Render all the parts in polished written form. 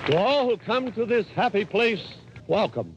To all who come to this happy place, welcome.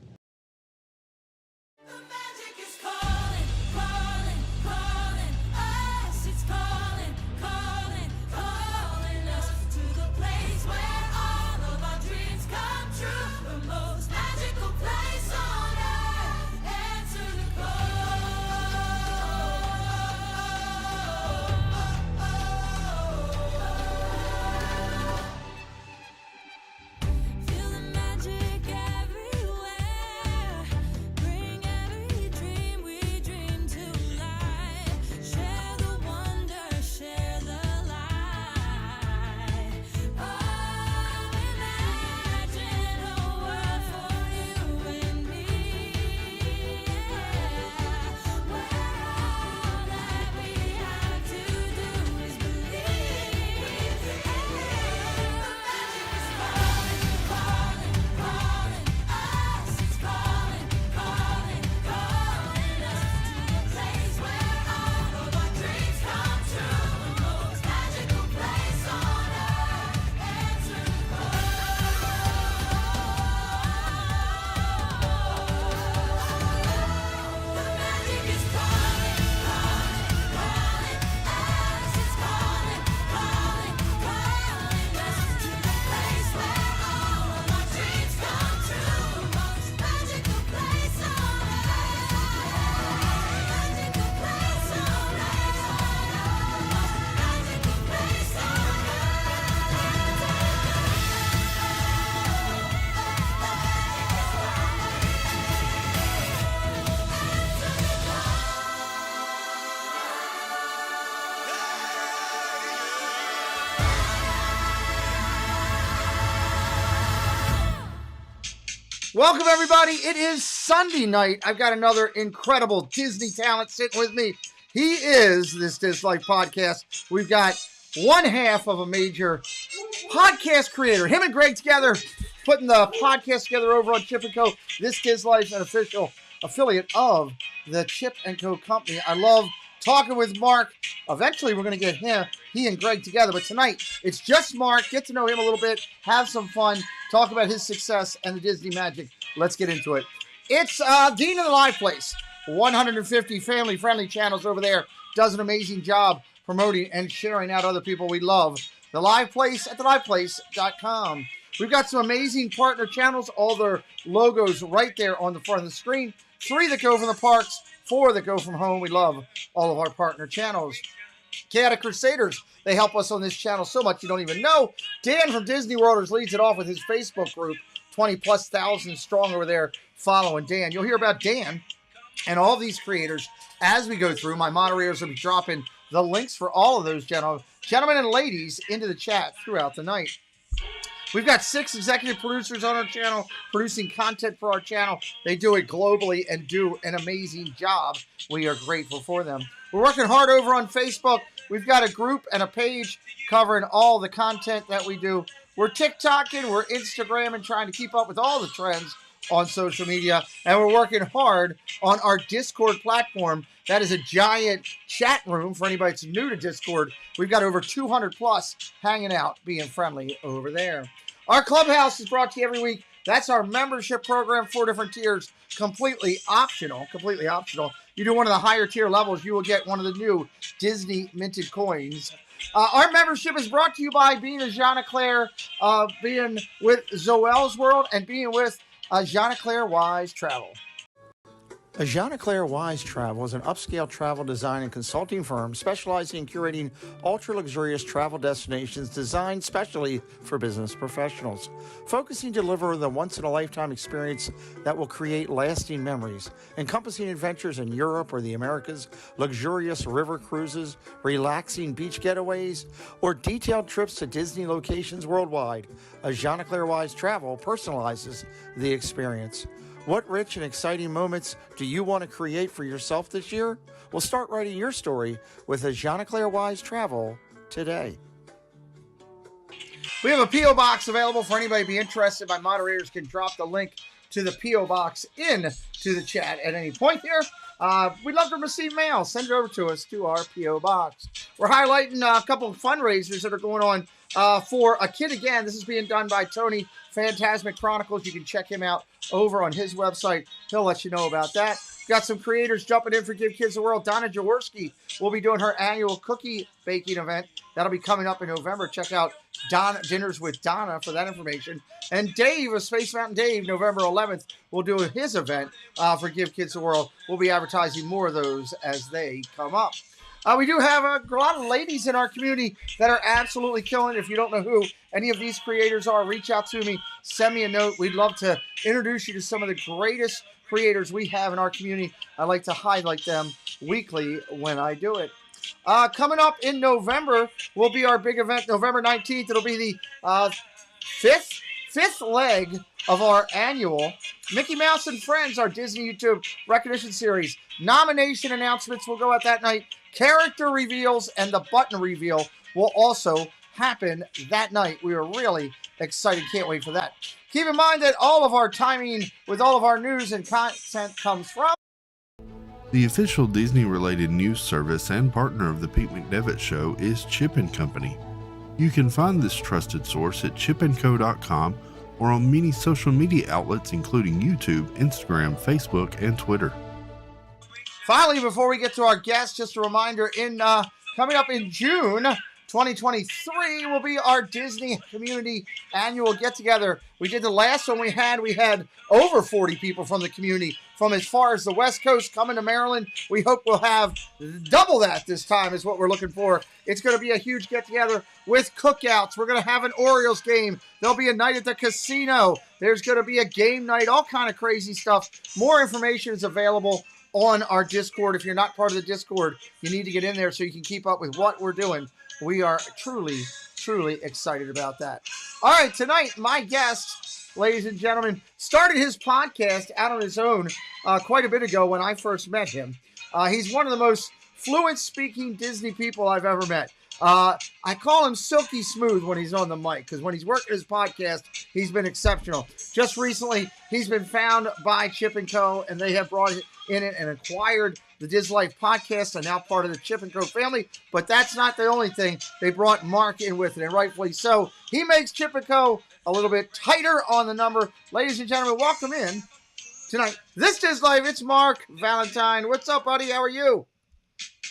Welcome, everybody. It is Sunday night. I've got another incredible Disney talent sitting with me. He is this Dis Life podcast. We've got one half of a major podcast creator. Him and Greg together, putting the podcast together over on Chip & Co. This Dis Life, an official affiliate of the Chip & Co. company. I love talking with Mark. Eventually, we're going to get he and Greg together. But tonight, it's just Mark. Get to know him a little bit. Have some fun. Talk about his success and the Disney magic. Let's get into it. It's Dean of the Live Place. 150 family-friendly channels over there. Does an amazing job promoting and sharing out other people we love. The Live Place at theliveplace.com. We've got some amazing partner channels. All their logos right there on the front of the screen. 3 that go from the parks, 4 that go from home. We love all of our partner channels. Chaotic Crusaders. They help us on this channel so much you don't even know. Dan from Disney Worlders leads it off with his Facebook group. 20,000+ strong over there following Dan. You'll hear about Dan and all these creators as we go through. My moderators will be dropping the links for all of those gentlemen and ladies into the chat throughout the night. We've got 6 executive producers on our channel producing content for our channel. They do it globally and do an amazing job. We are grateful for them. We're working hard over on Facebook. We've got a group and a page covering all the content that we do. We're TikToking, we're Instagramming, trying to keep up with all the trends on social media. And we're working hard on our Discord platform. That is a giant chat room for anybody that's new to Discord. We've got over 200+ hanging out, being friendly over there. Our Clubhouse is brought to you every week. That's our membership program, 4 different tiers, completely optional. You do one of the higher tier levels, you will get one of the new Disney minted coins. Our membership is brought to you by being a Jean-Claire, being with Zoel's World, and being with Jean-Claire Wise Travel. Jean-Claire Wise Travel is an upscale travel design and consulting firm specializing in curating ultra-luxurious travel destinations designed specially for business professionals, focusing to deliver the once-in-a-lifetime experience that will create lasting memories, encompassing adventures in Europe or the Americas, luxurious river cruises, relaxing beach getaways, or detailed trips to Disney locations worldwide. Jean-Claire Wise Travel personalizes the experience. What rich and exciting moments do you want to create for yourself this year? Well, start writing your story with a Jean-Claire Wise Travel today. We have a P.O. Box available for anybody to be interested. My moderators can drop the link to the P.O. Box into the chat at any point here. We'd love to receive mail. Send it over to us to our P.O. Box. We're highlighting a couple of fundraisers that are going on for A Kid Again. This is being done by Tony Phantasmic Chronicles. You can check him out over on his website. He'll let you know about that. Got some creators jumping in for Give Kids the World. Donna Jaworski will be doing her annual cookie baking event. That'll be coming up in November. Check out Dinners with Donna for that information. And Dave of Space Mountain Dave, November 11th, will do his event for Give Kids the World. We'll be advertising more of those as they come up. We do have a lot of ladies in our community that are absolutely killing it. If you don't know who any of these creators are, reach out to me. Send me a note. We'd love to introduce you to some of the greatest creators we have in our community. I like to highlight them weekly when I do it. Coming up in November will be our big event, November 19th. It'll be the fifth leg of our annual Mickey Mouse and Friends, our Disney YouTube recognition series. Nomination announcements will go out that night. Character reveals and the button reveal will also happen that night. We are really excited. Can't wait for that. Keep in mind that all of our timing with all of our news and content comes from the official Disney-related news service and partner of the Pete McDevitt Show is Chip & Company. You can find this trusted source at chipandco.com or on many social media outlets including YouTube, Instagram, Facebook, and Twitter. Finally, before we get to our guests, just a reminder, coming up in June 2023 will be our Disney Community Annual Get-Together. We did the last one we had over 40 people from the community from as far as the West Coast coming to Maryland. We hope we'll have double that this time is what we're looking for. It's going to be a huge get-together with cookouts. We're going to have an Orioles game. There'll be a night at the casino. There's going to be a game night, all kind of crazy stuff. More information is available on our Discord. If you're not part of the Discord, you need to get in there so you can keep up with what we're doing. We are truly, truly excited about that. All right, tonight, my guest, ladies and gentlemen, started his podcast out on his own quite a bit ago when I first met him. He's one of the most fluent-speaking Disney people I've ever met. I call him silky smooth when he's on the mic, because when he's working his podcast, he's been exceptional. Just recently, he's been found by Chip & Co., and they have brought in it and acquired the Diz Life podcast, and now part of the Chip & Co. family. But that's not the only thing. They brought Mark in with it, and rightfully so. He makes Chip & Co. a little bit tighter on the number. Ladies and gentlemen, welcome in tonight. This Diz Life, it's Mark Valentine. What's up, buddy? How are you?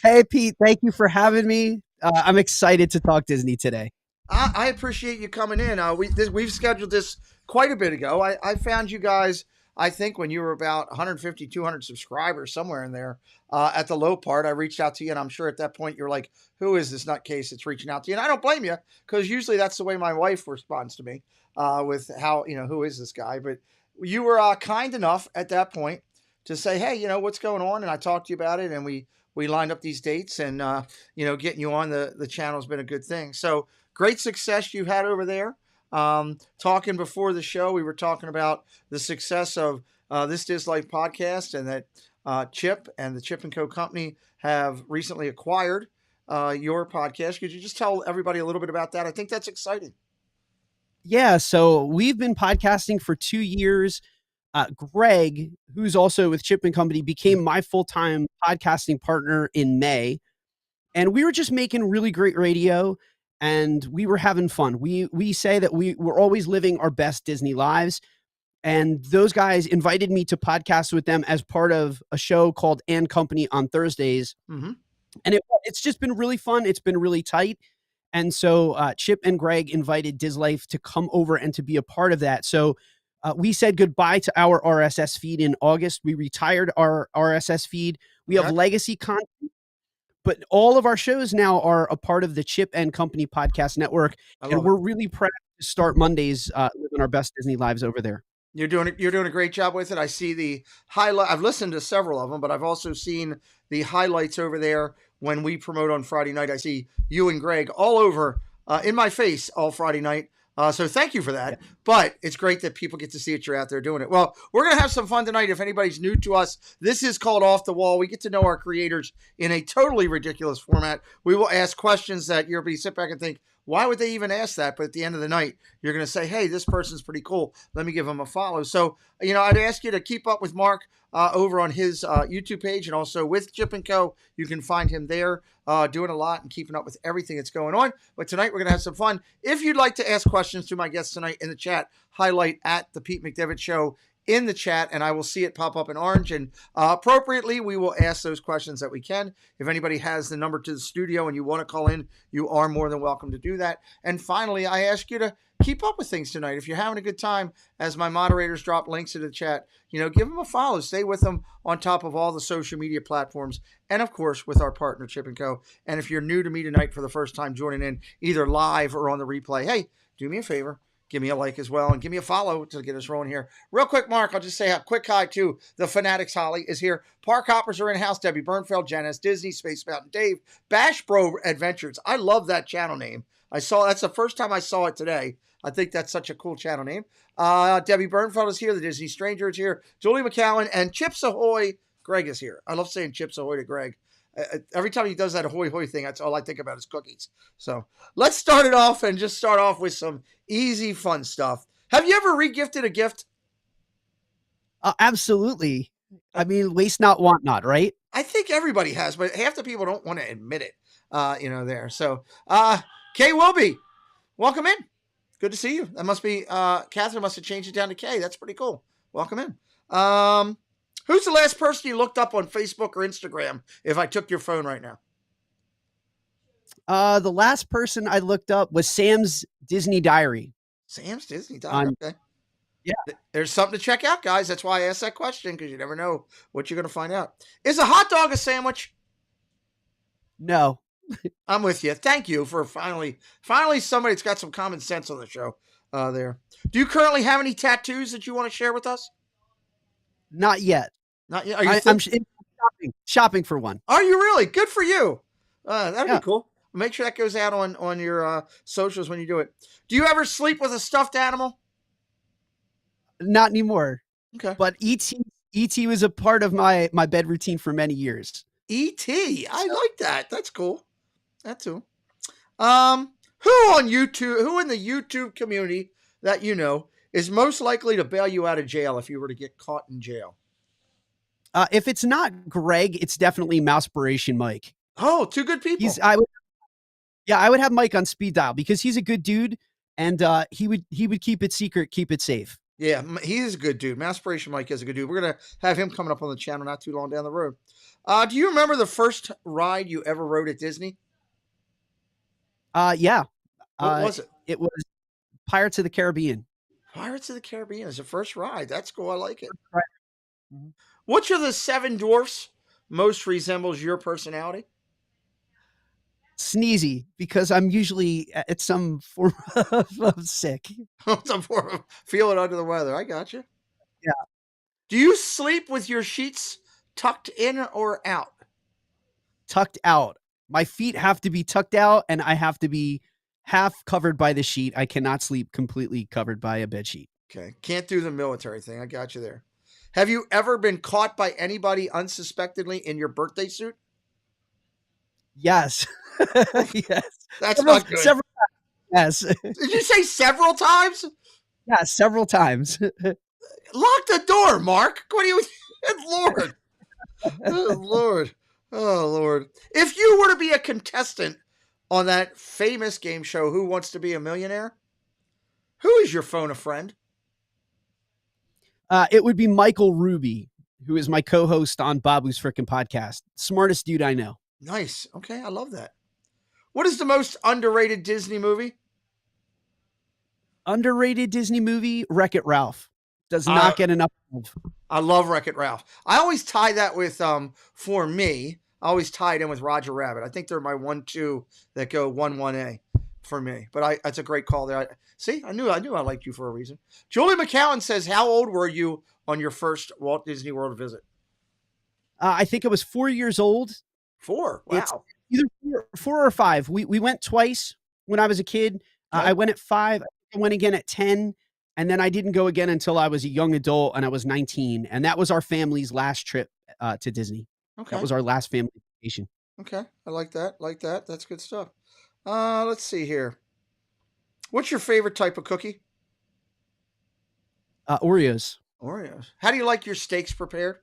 Hey, Pete. Thank you for having me. I'm excited to talk Disney today. I appreciate you coming in. We've scheduled this quite a bit ago. I found you guys, I think, when you were about 150, 200 subscribers, somewhere in there at the low part. I reached out to you, and I'm sure at that point you're like, who is this nutcase that's reaching out to you? And I don't blame you, because usually that's the way my wife responds to me with how, who is this guy? But you were kind enough at that point to say, hey, what's going on? And I talked to you about it, and we lined up these dates, and, getting you on the channel has been a good thing. So great success you've had over there. Talking before the show, we were talking about the success of this Diz Life podcast, and that Chip and the Chip & Co. company have recently acquired your podcast. Could you just tell everybody a little bit about that? I think that's exciting. Yeah, so we've been podcasting for 2 years. Greg, who's also with Chip & Company, became my full-time podcasting partner in May. And we were just making really great radio, and we were having fun. We say that we're always living our best Disney lives. And those guys invited me to podcast with them as part of a show called And Company on Thursdays. Mm-hmm. And it's just been really fun. It's been really tight. And so Chip and Greg invited Diz Life to come over and to be a part of that. So we said goodbye to our RSS feed in August. We retired our RSS feed. We have legacy content, but all of our shows now are a part of the Chip & Company podcast network. And we're really proud to start Mondays living our best Disney lives over there. You're doing a great job with it. I see the highlight. I've listened to several of them, but I've also seen the highlights over there when we promote on Friday night. I see you and Greg all over in my face all Friday night. So thank you for that. Yeah. But it's great that people get to see that you're out there doing it. Well, we're going to have some fun tonight. If anybody's new to us, this is called Off the Wall. We get to know our creators in a totally ridiculous format. We will ask questions that you'll be sit back and think, why would they even ask that? But at the end of the night, you're going to say, hey, this person's pretty cool. Let me give him a follow. So, I'd ask you to keep up with Mark over on his YouTube page and also with Chip & Co. You can find him there doing a lot and keeping up with everything that's going on. But tonight we're going to have some fun. If you'd like to ask questions to my guests tonight in the chat, highlight at the Pete McDevitt Show in the chat, and I will see it pop up in orange. And appropriately, we will ask those questions that we can. If anybody has the number to the studio and you want to call in, you are more than welcome to do that. And finally, I ask you to keep up with things tonight. If you're having a good time, as my moderators drop links in the chat, give them a follow. Stay with them on top of all the social media platforms. And of course, with our partner, Chip & Co. And if you're new to me tonight for the first time joining in, either live or on the replay, hey, do me a favor. Give me a like as well and give me a follow to get us rolling here. Real quick, Mark, I'll just say a quick hi to the Fanatics. Holly is here. Park Hoppers are in-house. Debbie Bernfeld, Janice Disney, Space Mountain Dave, Bash Bro Adventures. I love that channel name. That's the first time I saw it today. I think that's such a cool channel name. Debbie Bernfeld is here. The Disney Stranger is here. Julie McCowan and Chips Ahoy. Greg is here. I love saying Chips Ahoy to Greg. Every time he does that ahoy hoy thing, that's all I think about is cookies. So let's start it off and just start off with some easy, fun stuff. Have you ever re-gifted a gift? Absolutely. I mean, waste not, want not, right? I think everybody has, but half the people don't want to admit it, there. So, Kay Wilby, welcome in. Good to see you. That must be, Catherine must have changed it down to Kay. That's pretty cool. Welcome in. Who's the last person you looked up on Facebook or Instagram if I took your phone right now? The last person I looked up was Sam's Disney Diary. Sam's Disney Diary, okay. Yeah. There's something to check out, guys. That's why I asked that question, because you never know what you're going to find out. Is a hot dog a sandwich? No. I'm with you. Thank you for finally somebody that's got some common sense on the show there. Do you currently have any tattoos that you want to share with us? Not yet. Not yet. Are you I'm shopping for one. Are you really? Good for you. That'd be cool. Make sure that goes out on your socials when you do it. Do you ever sleep with a stuffed animal? Not anymore. Okay. But E.T. was a part of my bed routine for many years. E.T. I like that. That's cool. That too. Who on YouTube, who in the YouTube community that you know is most likely to bail you out of jail if you were to get caught in jail? If it's not Greg, it's definitely Mousepiration Mike. Oh, two good people. I would have Mike on speed dial because he's a good dude, and he would keep it secret, keep it safe. Yeah, he is a good dude. Mousepiration Mike is a good dude. We're gonna have him coming up on the channel not too long down the road. Do you remember the first ride you ever rode at Disney? Yeah. What was it? It was Pirates of the Caribbean. Pirates of the Caribbean is the first ride. That's cool. I like it. Right. Mm-hmm. Which of the seven dwarfs most resembles your personality? Sneezy, because I'm usually at some form of sick. Some form of feeling under the weather. I got you. Yeah. Do you sleep with your sheets tucked in or out? Tucked out. My feet have to be tucked out, and I have to be half covered by the sheet. I cannot sleep completely covered by a bed sheet. Okay. Can't do the military thing. I got you there. Have you ever been caught by anybody unsuspectingly in your birthday suit? Yes. Yes. That's not good. Several times. Yes. Did you say several times? Yeah, several times. Lock the door, Mark. What are you... Lord. Oh, Lord. Oh, Lord. If you were to be a contestant on that famous game show, Who Wants to Be a Millionaire? Who is your phone a friend? It would be Michael Ruby, who is my co-host on Babu's Frickin' Podcast. Smartest dude I know. Nice. Okay, I love that. What is the most underrated Disney movie? Underrated Disney movie, Wreck-It Ralph. Does not get enough love. I love Wreck-It Ralph. I always tie that with, for me, I always tie it in with Roger Rabbit. I think they're my 1-2 that go 1-1A for me. But that's a great call there. I knew I liked you for a reason. Julie McCowan says, how old were you on your first Walt Disney World visit? I think I was 4 years old. 4? Wow. It's either 4 or 5. We went twice when I was a kid. I went at 5. I went again at 10. And then I didn't go again until I was a young adult and I was 19. And that was our family's last trip to Disney. Okay. That was our last family vacation. Okay. I like that. That's good stuff. Let's see here. What's your favorite type of cookie? Oreos, Oreos. How do you like your steaks prepared?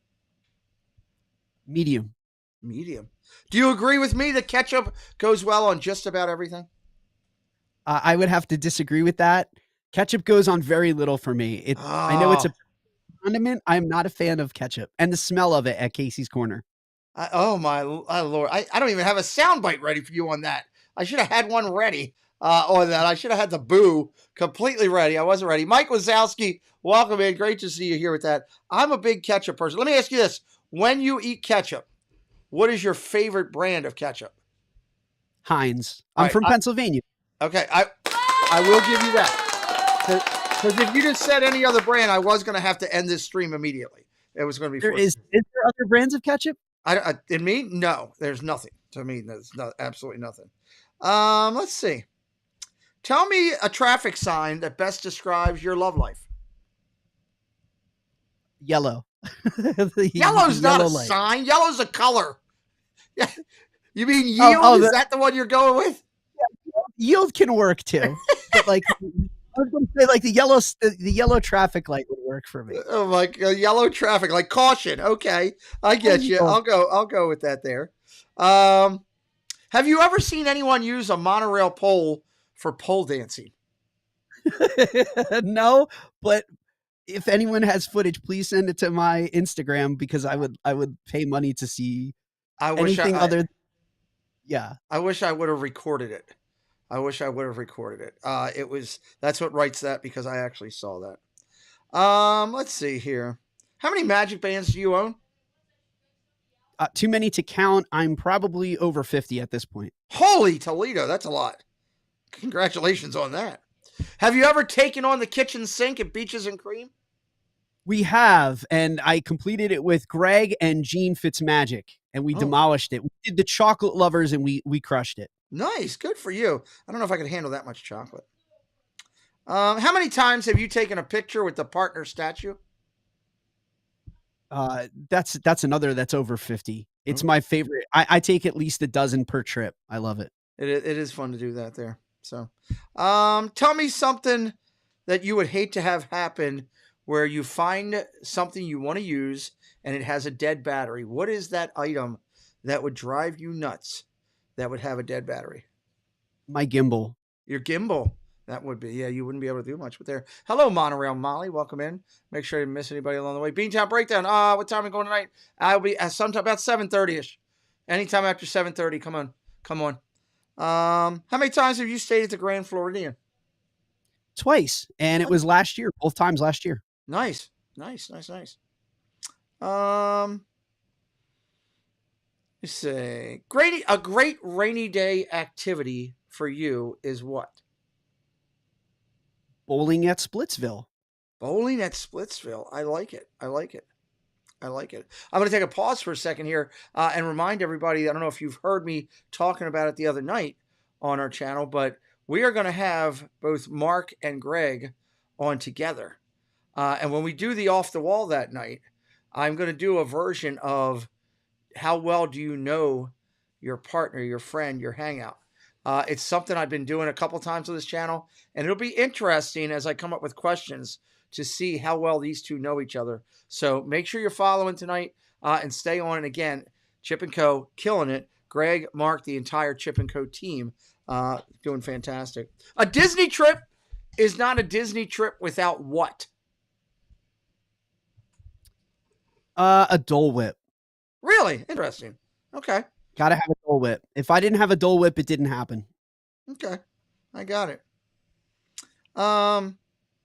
medium. Medium. Do you agree with me that ketchup goes well on just about everything? I would have to disagree with that. Ketchup goes on very little for me. I know it's Oh, a condiment. I'm not a fan of ketchup and the smell of it at Casey's Corner. oh my Lord. I don't even have a soundbite ready for you on that. I should have had one ready on that. I should have had the boo completely ready. I wasn't ready. Mike Wazowski, welcome in. Great to see you here with that. I'm a big ketchup person. Let me ask you this. When you eat ketchup, what is your favorite brand of ketchup? Heinz. All I'm right, from Pennsylvania. Okay, I will give you that. Because if you just said any other brand, I was going to have to end this stream immediately. It was going to be Is there other brands of ketchup? in me, no, there's nothing. To me, there's absolutely nothing. Let's see. Tell me a traffic sign that best describes your love life. Yellow. Yellow's not a light. sign. Yellow's a color. You mean yield? Oh, Is that the one you're going with? Yield can work too. But like I was going to say, like the yellow traffic light would work for me. Oh my God, yellow traffic, like caution. Okay, I get you. I'll go with that there. Have you ever seen anyone use a monorail pole for pole dancing? No, but if anyone has footage, please send it to my Instagram because I would pay money to see anything other. Yeah, I wish I would have recorded it. That's what writes that because I actually saw that. Let's see here. How many Magic bands do you own? too many to count. I'm probably over 50 at this point. Holy Toledo, that's a lot. Congratulations on that. Have you ever taken on the kitchen sink at Beaches and Cream? We have, and I completed it with Greg and Gene Fitzmagic, and we demolished it. We did the chocolate lovers, and we crushed it. Nice, good for you. I don't know if I could handle that much chocolate. How many times have you taken a picture with the partner statue? That's another that's over 50. It's my favorite. I take at least a dozen per trip. I love it. It is fun to do that there. So, tell me something that you would hate to have happen where you find something you want to use and it has a dead battery. What is that item that would drive you nuts that would have a dead battery? My gimbal. Your gimbal. That would be, yeah, you wouldn't be able to do much with there. Hello, Monorail Molly. Welcome in. Make sure you didn't miss anybody along the way. Beantown Breakdown. What time are we going tonight? I'll be sometime about 7:30ish. Anytime after 7:30. Come on. How many times have you stayed at the Grand Floridian? Twice. And it was last year, both times last year. Nice. Let's see. A great rainy day activity for you is what? Bowling at Splitsville. Bowling at Splitsville. I like it. I'm going to take a pause for a second here and remind everybody, I don't know if you've heard me talking about it the other night on our channel, but we are going to have both Mark and Greg on together. And when we do the Off the Wall that night, I'm going to do a version of how well do you know your partner, your friend, your hangout. It's something I've been doing a couple times on this channel, and it'll be interesting as I come up with questions to see how well these two know each other. So make sure you're following tonight and stay on. And again, Chip and Co. killing it. Greg, Mark, the entire Chip and Co. team doing fantastic. A Disney trip is not a Disney trip without what? A Dole Whip. Really? Interesting. Okay. Gotta have a Dole Whip. If I didn't have a Dole Whip, it didn't happen. Okay. I got it.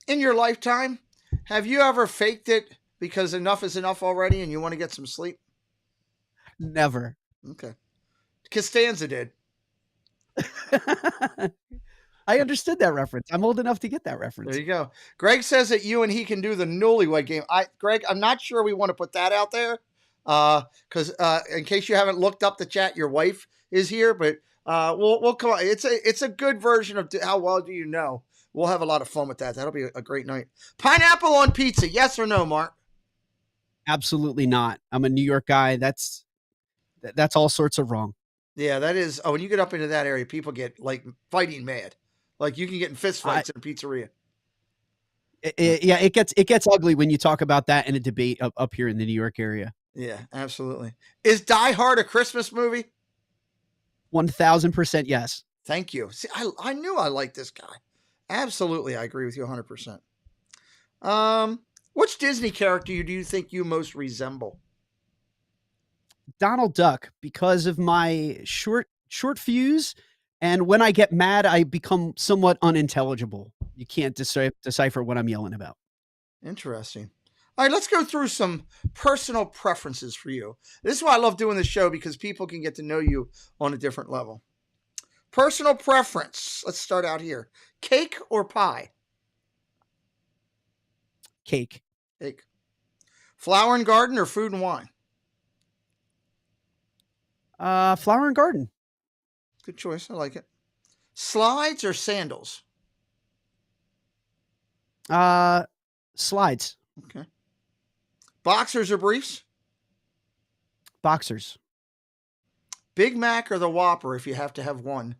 In your lifetime, have you ever faked it because enough is enough already and you want to get some sleep? Never. Okay. Costanza did. I understood that reference. I'm old enough to get that reference. There you go. Greg says that you and he can do the newlywed game. Greg, I'm not sure we want to put that out there because in case you haven't looked up the chat, your wife is here, but we'll come on. It's a good version of how well do you know. We'll have a lot of fun with that. That'll be a great night. Pineapple on pizza, yes or no, Mark? Absolutely not. I'm a New York guy. That's all sorts of wrong. Yeah, that is. Oh, when you get up into that area, people get like fighting mad. Like you can get in fist fights in a pizzeria. Yeah, it gets ugly when you talk about that in a debate up here in the New York area. Yeah, absolutely. Is Die Hard a Christmas movie? 1000% yes. Thank you. See, I knew I liked this guy. Absolutely, I agree with you 100%. Which Disney character do you think you most resemble? Donald Duck, because of my short fuse, and when I get mad, I become somewhat unintelligible. You can't decipher what I'm yelling about. Interesting. All right, let's go through some personal preferences for you. This is why I love doing this show, because people can get to know you on a different level. Personal preference. Let's start out here. Cake or pie? Cake. Cake. Flower and garden or food and wine? Flower and garden. Good choice. I like it. Slides or sandals? Slides. Okay. Boxers or briefs? Boxers. Big Mac or the Whopper if you have to have one?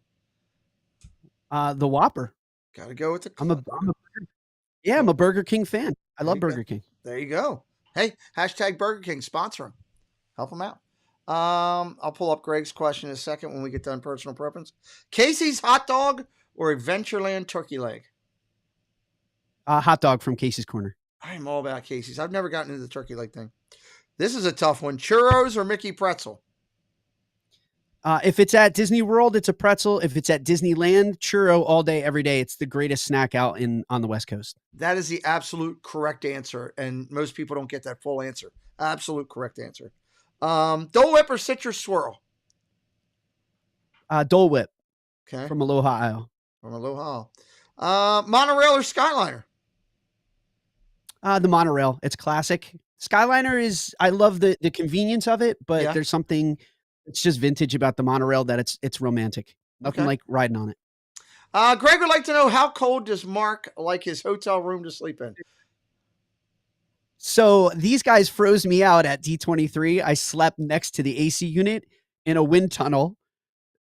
The Whopper. Got to go with the I'm a Burger King fan. I love Burger King. There you go. Hey, hashtag Burger King, sponsor them. Help them out. I'll pull up Greg's question in a second when we get done personal preference. Casey's hot dog or Adventureland turkey leg? Hot dog from Casey's Corner. I'm all about Casey's. I've never gotten into the turkey leg thing. This is a tough one. Churros or Mickey pretzel? If it's at Disney World, it's a pretzel. If it's at Disneyland, churro all day, every day. It's the greatest snack out on the West Coast. That is the absolute correct answer, and most people don't get that full answer. Absolute correct answer. Dole Whip or Citrus Swirl? Dole Whip. Okay. From Aloha Isle. From Aloha. Monorail or Skyliner? The monorail. It's classic. Skyliner is, I love the convenience of it, but there's something, it's just vintage about the monorail that it's romantic. Nothing like riding on it. Greg would like to know, how cold does Mark like his hotel room to sleep in? So these guys froze me out at D23. I slept next to the AC unit in a wind tunnel.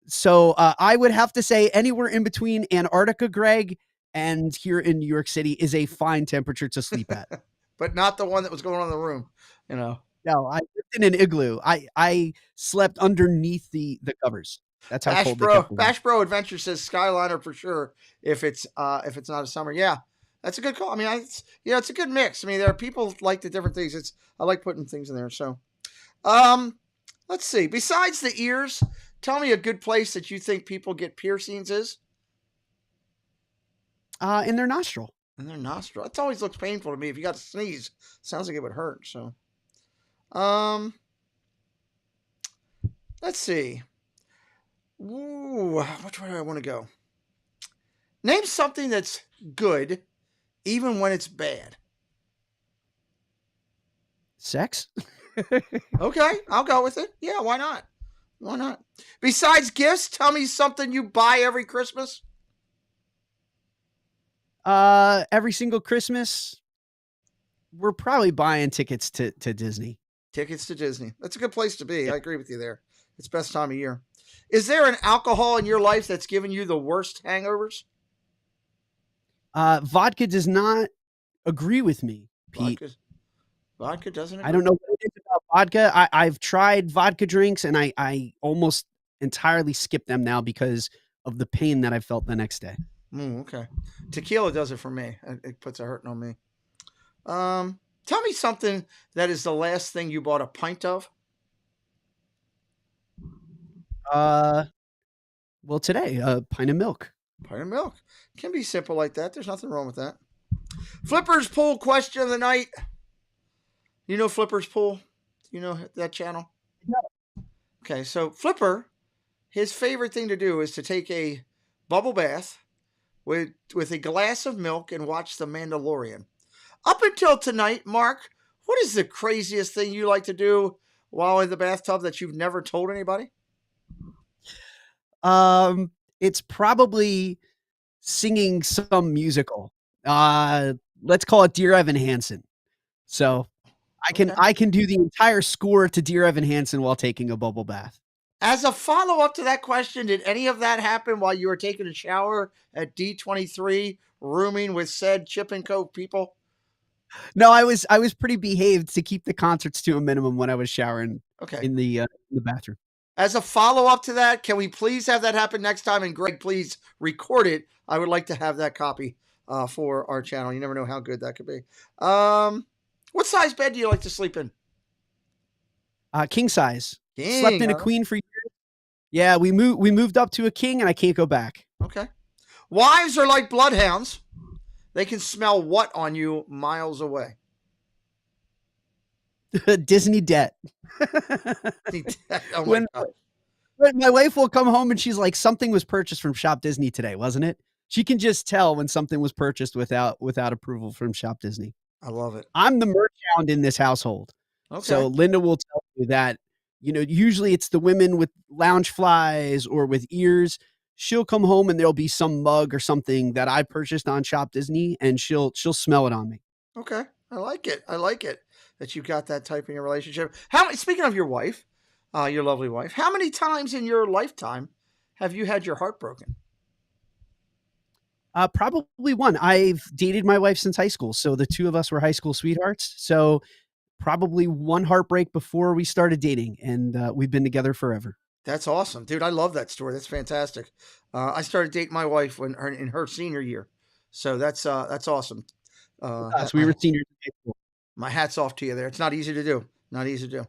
So I would have to say anywhere in between Antarctica, Greg, and here in New York City is a fine temperature to sleep at. But not the one that was going on in the room, you know. No, I lived in an igloo. I slept underneath the covers. That's how cold they kept me. Bash Bro Adventure says Skyliner for sure if it's not a summer. Yeah, that's a good call. I mean, it's a good mix. I mean, there are people like the different things. I like putting things in there. So, let's see. Besides the ears, tell me a good place that you think people get piercings is. In their nostril. In their nostril. It always looks painful to me. If you got to sneeze, sounds like it would hurt. So, let's see. Ooh, which way do I want to go? Name something that's good, even when it's bad. Sex? Okay, I'll go with it. Yeah, why not? Why not? Besides gifts, tell me something you buy every Christmas. Every single Christmas, we're probably buying tickets to Disney. Tickets to Disney. That's a good place to be. Yeah. I agree with you there. It's best time of year. Is there an alcohol in your life that's given you the worst hangovers? Vodka does not agree with me, Pete. Vodka doesn't agree? I don't know what it is about vodka. I've tried vodka drinks, and I almost entirely skip them now because of the pain that I felt the next day. Okay. Tequila does it for me. It puts a hurting on me. Tell me something that is the last thing you bought a pint of. Well, today, a pint of milk. Pint of milk. Can be simple like that. There's nothing wrong with that. Flipper's Pool question of the night. You know Flipper's Pool? You know that channel? No. Okay, so Flipper, his favorite thing to do is to take a bubble bath with a glass of milk and watch The Mandalorian. Up until tonight, Mark, what is the craziest thing you like to do while in the bathtub that you've never told anybody? It's probably singing some musical. Let's call it Dear Evan Hansen. So I can do the entire score to Dear Evan Hansen while taking a bubble bath. As a follow up to that question, did any of that happen while you were taking a shower at D23, rooming with said Chip and Co. people? No, I was pretty behaved to keep the concerts to a minimum when I was showering Okay. in the bathroom. As a follow up to that, can we please have that happen next time? And Greg, please record it. I would like to have that copy for our channel. You never know how good that could be. What size bed do you like to sleep in? King size. King, Slept in a huh? queen for years. Yeah, we moved up to a king, and I can't go back. Okay. Wives are like bloodhounds. They can smell what on you miles away? Disney debt. Oh my God. When my wife will come home and she's like, something was purchased from Shop Disney today, wasn't it? She can just tell when something was purchased without approval from Shop Disney. I love it. I'm the merch hound in this household. Okay. So Linda will tell you that, usually it's the women with lounge flies or with ears. She'll come home and there'll be some mug or something that I purchased on Shop Disney, and she'll smell it on me. Okay. I like it. I like it that you got that type in your relationship. Speaking of your wife, your lovely wife, how many times in your lifetime have you had your heart broken? Probably one. I've dated my wife since high school. So the two of us were high school sweethearts. So probably one heartbreak before we started dating, and we've been together forever. That's awesome, dude. I love that story. That's fantastic. I started dating my wife in her senior year, so that's awesome. So we were seniors in high school. My hat's off to you there. It's not easy to do. Not easy to do.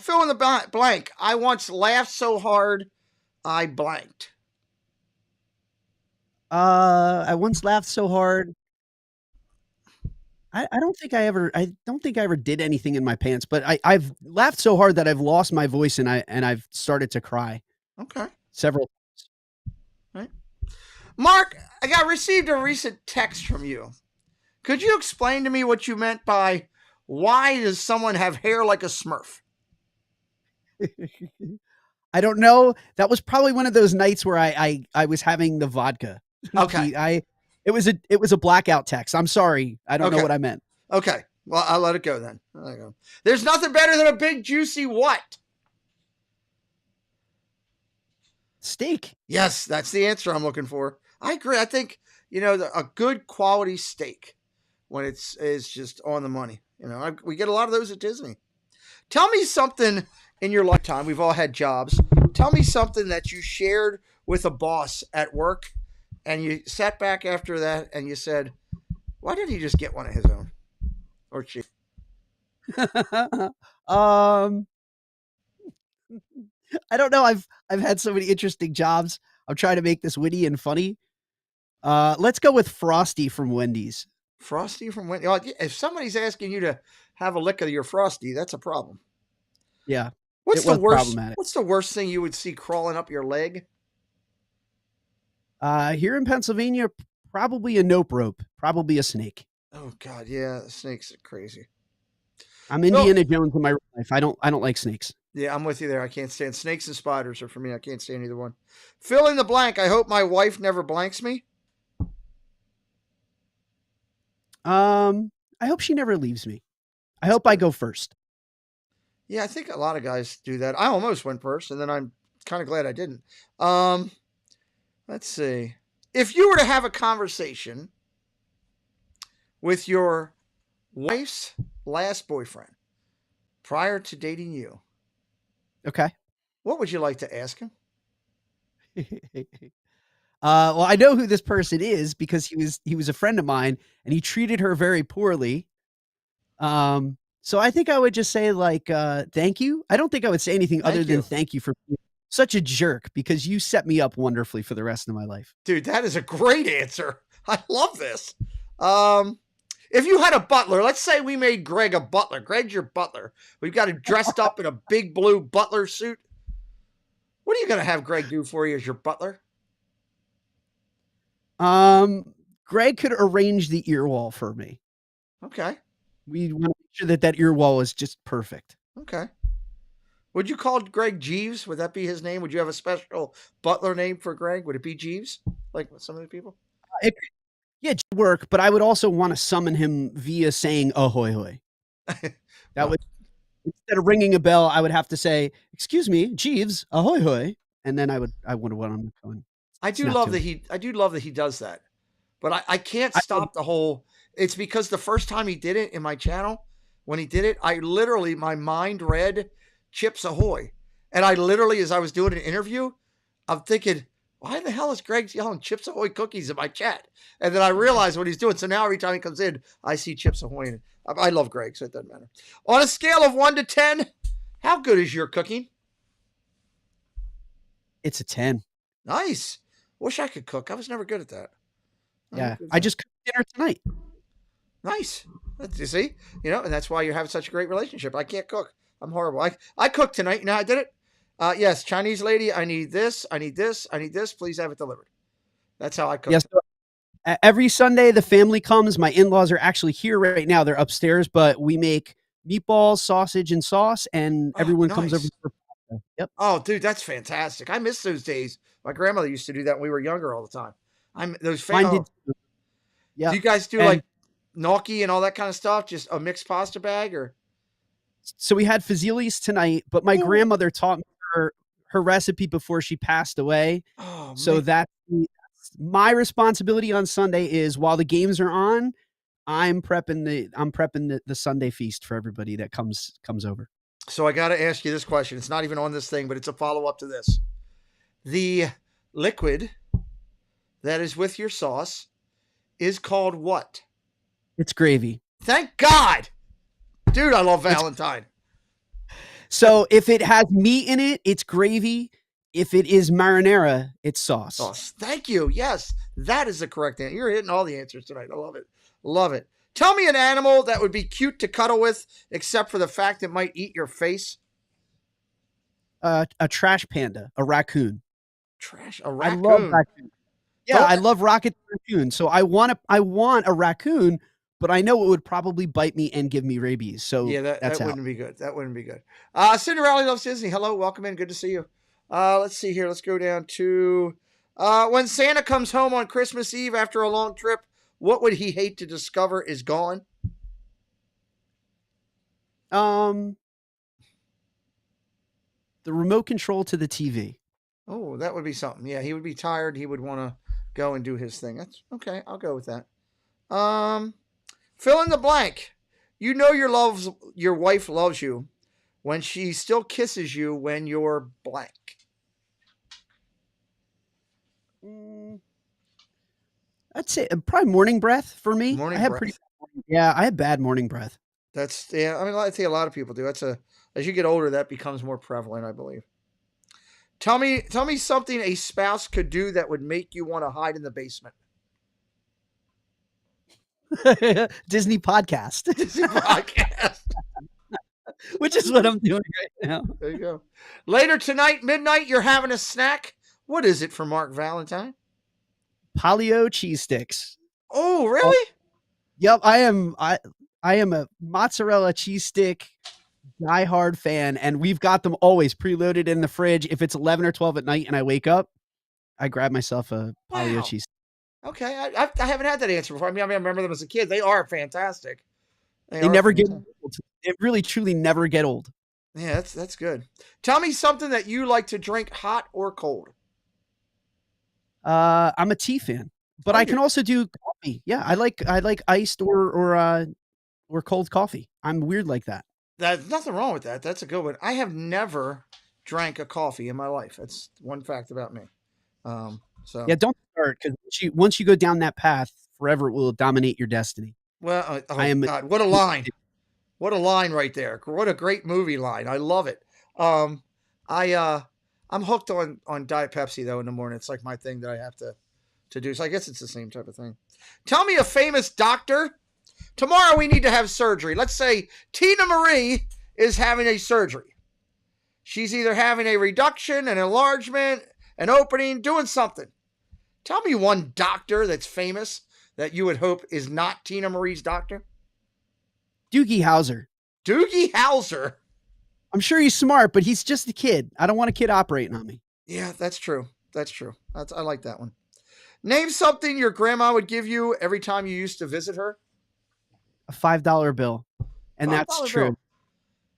Fill in the blank. I once laughed so hard, I blanked. I once laughed so hard. I don't think I ever did anything in my pants, but I've laughed so hard that I've lost my voice and I've started to cry Okay. several times. Right. Mark, I received a recent text from you. Could you explain to me what you meant by why does someone have hair like a Smurf? I don't know. That was probably one of those nights where I was having the vodka. Okay. It was a blackout text. I'm sorry. I don't know Okay. what I meant. Okay. Well, I'll let it go then. I'll let it go. There's nothing better than a big juicy what? Steak. Yes, that's the answer I'm looking for. I agree. I think, a good quality steak when is just on the money. We get a lot of those at Disney. Tell me something in your lifetime. We've all had jobs. Tell me something that you shared with a boss at work and you sat back after that and you said, why didn't he just get one of his own? Or she? I don't know. I've had so many interesting jobs. I'm trying to make this witty and funny. Let's go with Frosty from Wendy's. Frosty from Wendy's. If somebody's asking you to have a lick of your Frosty, that's a problem. Yeah. What's It was the worst? problematic. What's the worst thing you would see crawling up your leg? Here in Pennsylvania, probably a nope rope, probably a snake. Oh God, yeah, snakes are crazy. I'm Indiana Jones in my real life. I don't like snakes. Yeah, I'm with you there. I can't stand snakes and spiders are for me. I can't stand either one. Fill in the blank. I hope my wife never blanks me. I hope she never leaves me. I hope I go first. Yeah, I think a lot of guys do that. I almost went first, and then I'm kind of glad I didn't. Let's see. If you were to have a conversation with your wife's last boyfriend prior to dating you, Okay. what would you like to ask him? Well, I know who this person is because he was a friend of mine and he treated her very poorly. So I think I would just say thank you. I don't think I would say anything other than thank you for being such a jerk because you set me up wonderfully for the rest of my life. Dude, that is a great answer. I love this. If you had a butler, let's say we made Greg a butler. Greg's your butler. We've got him dressed up in a big blue butler suit. What are you going to have Greg do for you as your butler? Greg could arrange the ear wall for me. Okay. We want to make sure that ear wall is just perfect. Okay. Would you call Greg Jeeves? Would that be his name? Would you have a special butler name for Greg? Would it be Jeeves? Like some of the people? It should work, but I would also want to summon him via saying ahoy hoy. That would instead of ringing a bell, I would have to say, "Excuse me, Jeeves, ahoy hoy," and then I would have went on the phone. I do Snap love to that him. I do love that he does that. But I can't I stop the whole. It's because the first time he did it in my channel, when he did it, I literally, my mind read Chips Ahoy. And I literally, as I was doing an interview, I'm thinking, why the hell is Greg yelling Chips Ahoy cookies in my chat? And then I realized what he's doing. So now every time he comes in, I see Chips Ahoy. And I love Greg, so it doesn't matter. On a scale of 1 to 10, how good is your cooking? It's a 10. Nice. Wish I could cook. I was never good at that. Yeah, I just cooked dinner tonight. Nice. You see, and that's why you have such a great relationship. I can't cook. I'm horrible. I cooked tonight. You know how I did it? Yes, Chinese lady, I need this. I need this. I need this. Please have it delivered. That's how I cook. Yes. Every Sunday, the family comes. My in-laws are actually here right now. They're upstairs, but we make meatballs, sausage, and sauce, and everyone comes over nice. for pasta. Yep. Oh, dude, that's fantastic. I miss those days. My grandmother used to do that when we were younger all the time. Mine did too. Yeah. Do you guys do like gnocchi and all that kind of stuff? Just a mixed pasta bag, or? So we had fazoli's tonight, but my grandmother taught me her recipe before she passed away. Oh, so that's my responsibility on Sunday is while the games are on, I'm prepping the Sunday feast for everybody that comes over. So I got to ask you this question. It's not even on this thing, but it's a follow-up to this. The liquid that is with your sauce is called what? It's gravy. Thank God. Dude, I love Valentine. So if it has meat in it, it's gravy. If it is marinara, it's sauce. Thank you. Yes, that is the correct answer. You're hitting all the answers tonight. I love it. Love it. Tell me an animal that would be cute to cuddle with, except for the fact it might eat your face. A trash panda, a raccoon. A raccoon. I love raccoon. Yeah, I love Rocket the Raccoon. So I want a raccoon, but I know it would probably bite me and give me rabies. So yeah, that that's wouldn't be good. That wouldn't be good. Cinderella Loves Disney. Hello, welcome in. Good to see you. Let's see here. Let's go down to when Santa comes home on Christmas Eve after a long trip, what would he hate to discover is gone? The remote control to the TV. Oh, that would be something. Yeah, he would be tired. He would want to go and do his thing. That's okay. I'll go with that. Fill in the blank. You know your wife loves you when she still kisses you when you're blank. I'd say probably morning breath for me. Morning I have breath. I have bad morning breath. I think a lot of people do. As you get older, that becomes more prevalent, I believe. Tell me something a spouse could do that would make you want to hide in the basement. Disney podcast. Disney podcast. Which is what I'm doing right now. There you go. Later tonight, midnight, you're having a snack. What is it for Mark Valentine? Paleo cheese sticks. Oh, really? Yep, I am a mozzarella cheese stick diehard fan, and we've got them always preloaded in the fridge. If it's 11 or 12 at night and I wake up, I grab myself a paleo cheese. Okay, I haven't had that answer before. I remember them as a kid. They are fantastic. They never get old. They really, truly never get old. Yeah, that's good. Tell me something that you like to drink, hot or cold. I'm a tea fan, but I can also do coffee. Yeah, I like iced or cold coffee. I'm weird like that. There's nothing wrong with that. That's a good one. I have never drank a coffee in my life. That's one fact about me. So yeah, don't start, because once you go down that path, forever it will dominate your destiny. Well, God, what a line! What a line right there! What a great movie line! I love it. I'm hooked on Diet Pepsi though in the morning. It's like my thing that I have to do. So I guess it's the same type of thing. Tell me a famous doctor. Tomorrow we need to have surgery. Let's say Tina Marie is having a surgery. She's either having a reduction, an enlargement, an opening, doing something. Tell me one doctor that's famous that you would hope is not Tina Marie's doctor. Doogie Howser. Doogie Howser. I'm sure he's smart, but he's just a kid. I don't want a kid operating on me. Yeah, that's true. That's true. I like that one. Name something your grandma would give you every time you used to visit her. A $5 bill. And that's true.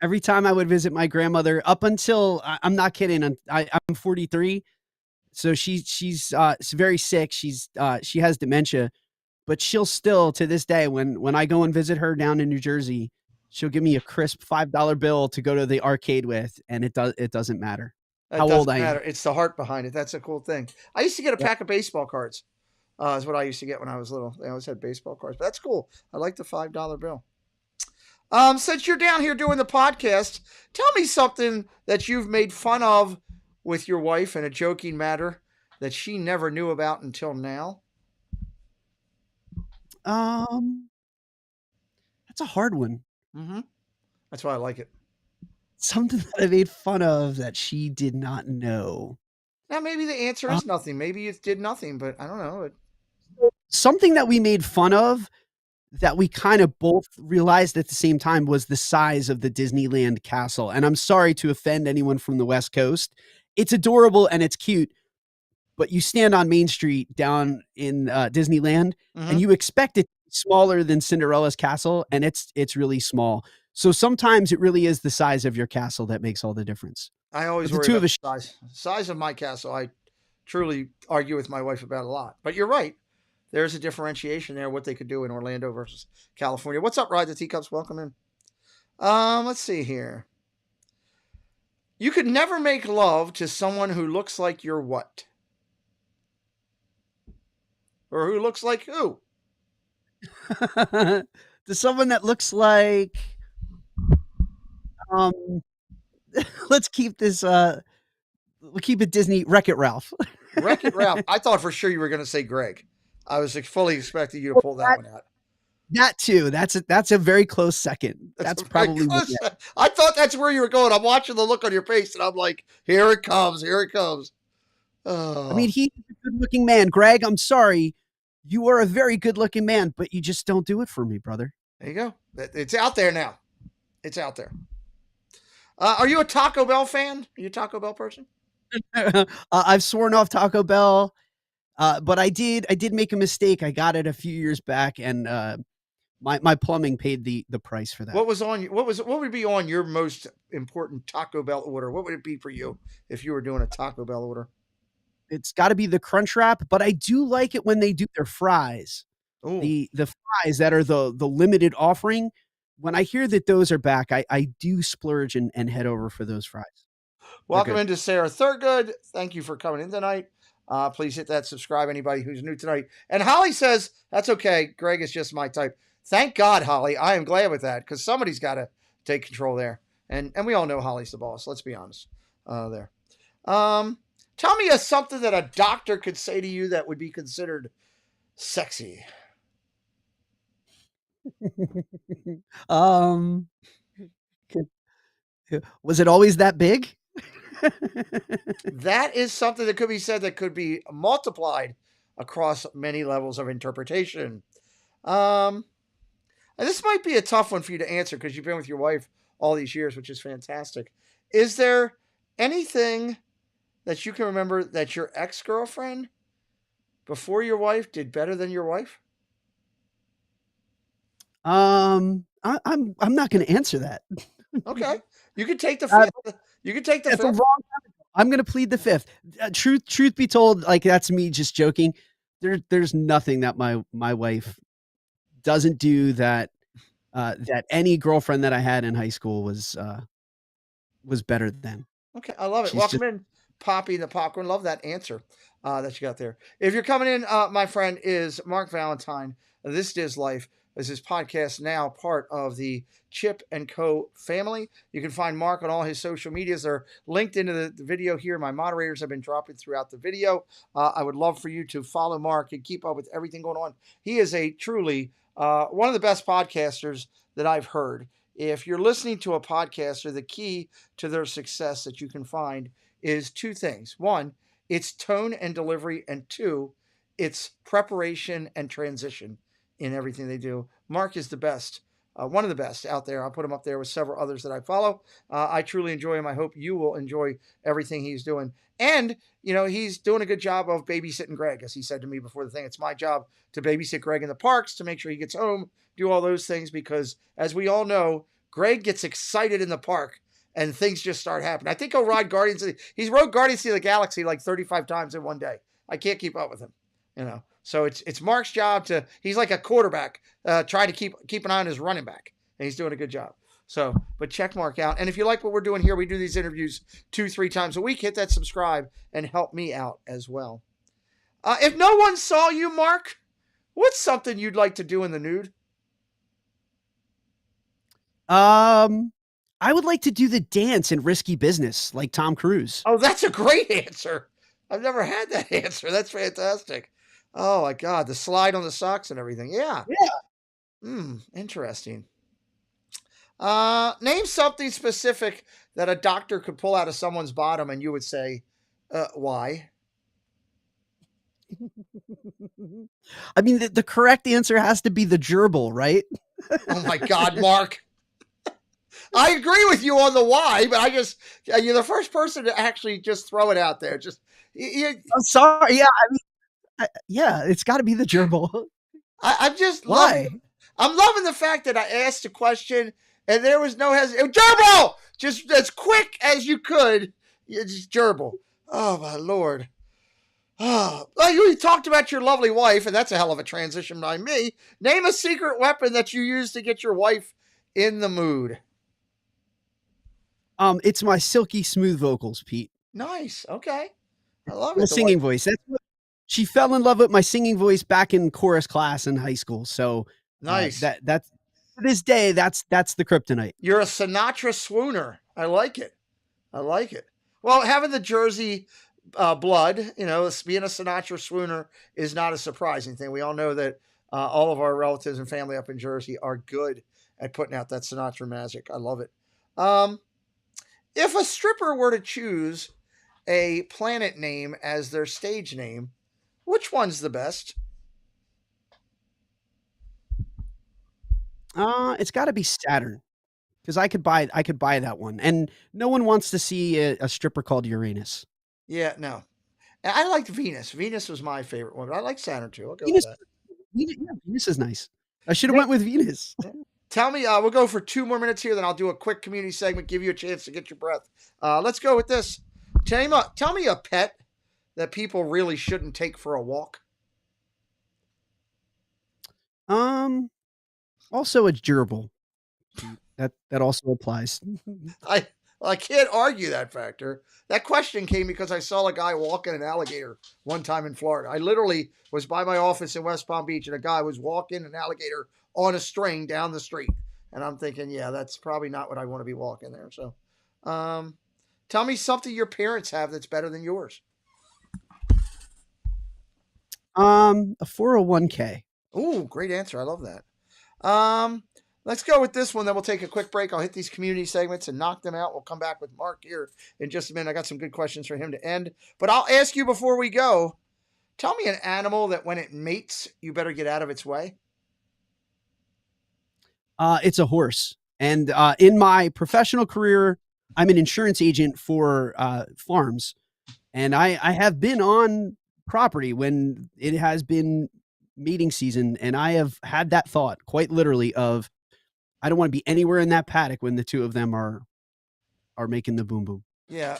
Every time I would visit my grandmother, up until I'm not kidding, I'm 43, so she's very sick. She has dementia, but she'll still to this day when I go and visit her down in New Jersey, she'll give me a crisp $5 bill to go to the arcade with, and it doesn't matter That how old doesn't I am. matter. It's the heart behind it. That's a cool thing. I used to get a pack of baseball cards. Is what I used to get when I was little. They always had baseball cards. But that's cool. I like the $5 bill. Since you're down here doing the podcast, tell me something that you've made fun of with your wife in a joking matter that she never knew about until now. That's a hard one. Mm-hmm. That's why I like it. Something that I made fun of that she did not know. Now, maybe the answer is nothing. Maybe you did nothing, but I don't know. Something that we made fun of that we kind of both realized at the same time was the size of the Disneyland castle. And I'm sorry to offend anyone from the West Coast. It's adorable and it's cute, but you stand on Main Street down in Disneyland and you expect it to be smaller than Cinderella's castle, and it's really small. So sometimes it really is the size of your castle that makes all the difference. I always The worry two about of the us, size of my castle. I truly argue with my wife about a lot. But you're right. There's a differentiation there, what they could do in Orlando versus California. What's up, Ride the Teacups? Welcome in. Let's see here. You could never make love to someone who looks like you're what? Or who looks like who? to someone that looks like, let's keep this, we'll keep it Disney, Wreck-It Ralph. Wreck-It Ralph. I thought for sure you were going to say Greg. I was fully expecting you to pull that one out. That too. That's a very close second. That's probably what, yeah. I thought that's where you were going. I'm watching the look on your face, and I'm like, here it comes. Here it comes. Oh. I mean, he's a good-looking man. Greg, I'm sorry. You are a very good-looking man, but you just don't do it for me, brother. There you go. It's out there now. It's out there. Are you a Taco Bell fan? Are you a Taco Bell person? I've sworn off Taco Bell. But I did make a mistake. I got it a few years back, and my plumbing paid the price for that. What would be on your most important Taco Bell order? What would it be for you if you were doing a Taco Bell order? It's got to be the Crunch Wrap, but I do like it when they do their fries. Ooh. The fries that are the limited offering. When I hear that those are back, I do splurge and head over for those fries. Welcome into Sarah Thurgood. Thank you for coming in tonight. Please hit that subscribe, anybody who's new tonight. And Holly says, that's okay. Greg is just my type. Thank God, Holly. I am glad with that because somebody's got to take control there. And we all know Holly's the boss. Let's be honest there. Tell me something that a doctor could say to you that would be considered sexy. Was it always that big? That is something that could be said that could be multiplied across many levels of interpretation. And this might be a tough one for you to answer because you've been with your wife all these years, which is fantastic. Is there anything that you can remember that your ex-girlfriend before your wife did better than your wife? I'm not going to answer that. Okay, you can take the fifth. You can take the fifth. I'm going to plead the fifth. Truth be told, like that's me just joking. There's nothing that my wife doesn't do that any girlfriend that I had in high school was better than. Okay, I love it. Welcome in, Poppy and the Popcorn. Love that answer that you got there. If you're coming in, my friend is Mark Valentine. This is Life. This is podcast now part of the Chip and Co family. You can find Mark on all his social medias. They're linked into the video here. My moderators have been dropping throughout the video. I would love for you to follow Mark and keep up with everything going on. He is a truly one of the best podcasters that I've heard. If you're listening to a podcaster, the key to their success that you can find is two things. One, it's tone and delivery. And two, it's preparation and transition in everything they do. Mark is the best, one of the best out there. I'll put him up there with several others that I follow. I truly enjoy him. I hope you will enjoy everything he's doing. And, you know, he's doing a good job of babysitting Greg, as he said to me before the thing. It's my job to babysit Greg in the parks, to make sure he gets home, do all those things, because as we all know, Greg gets excited in the park and things just start happening. I think he'll ride he's rode Guardians of the Galaxy like 35 times in one day. I can't keep up with him, So it's Mark's job he's like a quarterback, try to keep an eye on his running back, and he's doing a good job. So, but check Mark out. And if you like what we're doing here, we do these interviews 2-3 times a week. Hit that subscribe and help me out as well. If no one saw you, Mark, what's something you'd like to do in the nude? I would like to do the dance in Risky Business like Tom Cruise. Oh, that's a great answer. I've never had that answer. That's fantastic. Oh my God. The slide on the socks and everything. Yeah. Interesting. Name something specific that a doctor could pull out of someone's bottom and you would say, why? I mean, the correct answer has to be the gerbil, right? Oh my God, Mark. I agree with you on the why, but you're the first person to actually just throw it out there. I'm sorry. Yeah, it's got to be the gerbil. I'm just why? I'm loving the fact that I asked a question and there was no hesitation. Gerbil! Just as quick as you could. Just gerbil. Oh my Lord. Oh, well, you talked about your lovely wife, and that's a hell of a transition by me. Name a secret weapon that you use to get your wife in the mood. It's my silky smooth vocals, Pete. Nice. Okay. I love it. The singing voice. She fell in love with my singing voice back in chorus class in high school. So nice. That's to this day, that's the kryptonite. You're a Sinatra swooner. I like it. Well, having the Jersey blood, being a Sinatra swooner is not a surprising thing. We all know that all of our relatives and family up in Jersey are good at putting out that Sinatra magic. I love it. If a stripper were to choose a planet name as their stage name, which one's the best? It's got to be Saturn, because I could buy that one, and no one wants to see a stripper called Uranus. Yeah, no. I liked Venus. Venus was my favorite one, but I like Saturn too. I'll go with that. Venus is nice. I should have went with Venus. Tell me, we'll go for 2 more minutes here, then I'll do a quick community segment, give you a chance to get your breath. Let's go with this. Tell me a pet that people really shouldn't take for a walk. Also a gerbil. That also applies. I can't argue that factor. That question came because I saw a guy walking an alligator one time in Florida. I literally was by my office in West Palm Beach, and a guy was walking an alligator on a string down the street. And I'm thinking, yeah, that's probably not what I want to be walking there. So tell me something your parents have that's better than yours. A 401k. Ooh, great answer. I love that. Let's go with this one, then we'll take a quick break. I'll hit these community segments and knock them out. We'll come back with Mark here in just a minute. I got some good questions for him to end. But I'll ask you before we go, tell me an animal that when it mates, you better get out of its way. It's a horse. And in my professional career, I'm an insurance agent for farms. And I have been on property when it has been mating season. And I have had that thought quite literally of, I don't want to be anywhere in that paddock when the two of them are making the boom boom. Yeah.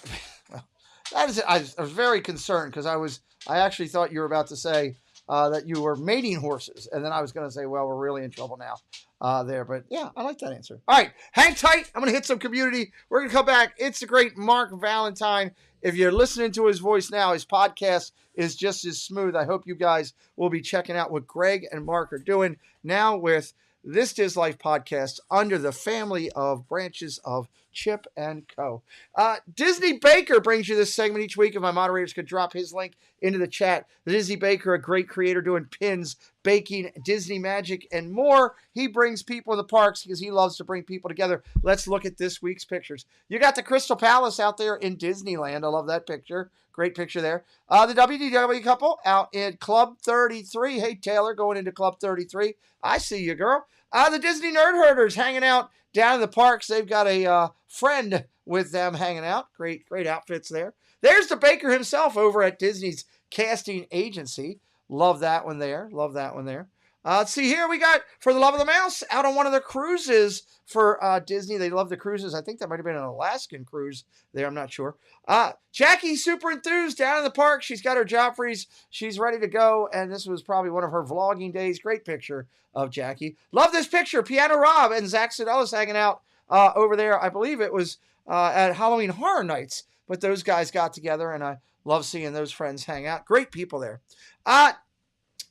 That is it. I was very concerned because I actually thought you were about to say that you were mating horses. And then I was going to say, well, we're really in trouble now there. But yeah, I like that answer. All right, hang tight. I'm going to hit some community. We're going to come back. It's the great Mark Valentine. If you're listening to his voice now, his podcast is just as smooth. I hope you guys will be checking out what Greg and Mark are doing now with This Diz Life podcast under the family of branches of Chip and Co. Disney Baker brings you this segment each week. If my moderators could drop his link into the chat. Disney Baker, a great creator doing pins, baking, Disney magic, and more. He brings people in the parks because he loves to bring people together. Let's look at this week's pictures. You got the Crystal Palace out there in Disneyland. I love that picture. Great picture there. The WDW couple out in Club 33. Hey, Taylor, going into Club 33. I see you, girl. The Disney Nerd Herders hanging out down in the parks. They've got a friend with them hanging out. Great outfits there. There's the Baker himself over at Disney's casting agency. Love that one there. Let's see here. We got For the Love of the Mouse out on one of the cruises for Disney. They love the cruises. I think that might have been an Alaskan cruise there. I'm not sure. Jackie, super enthused down in the park. She's got her Joffreys. She's ready to go. And this was probably one of her vlogging days. Great picture of Jackie. Love this picture. Piano Rob and Zach Sedelis hanging out over there. I believe it was at Halloween Horror Nights. But those guys got together, and I love seeing those friends hang out. Great people there.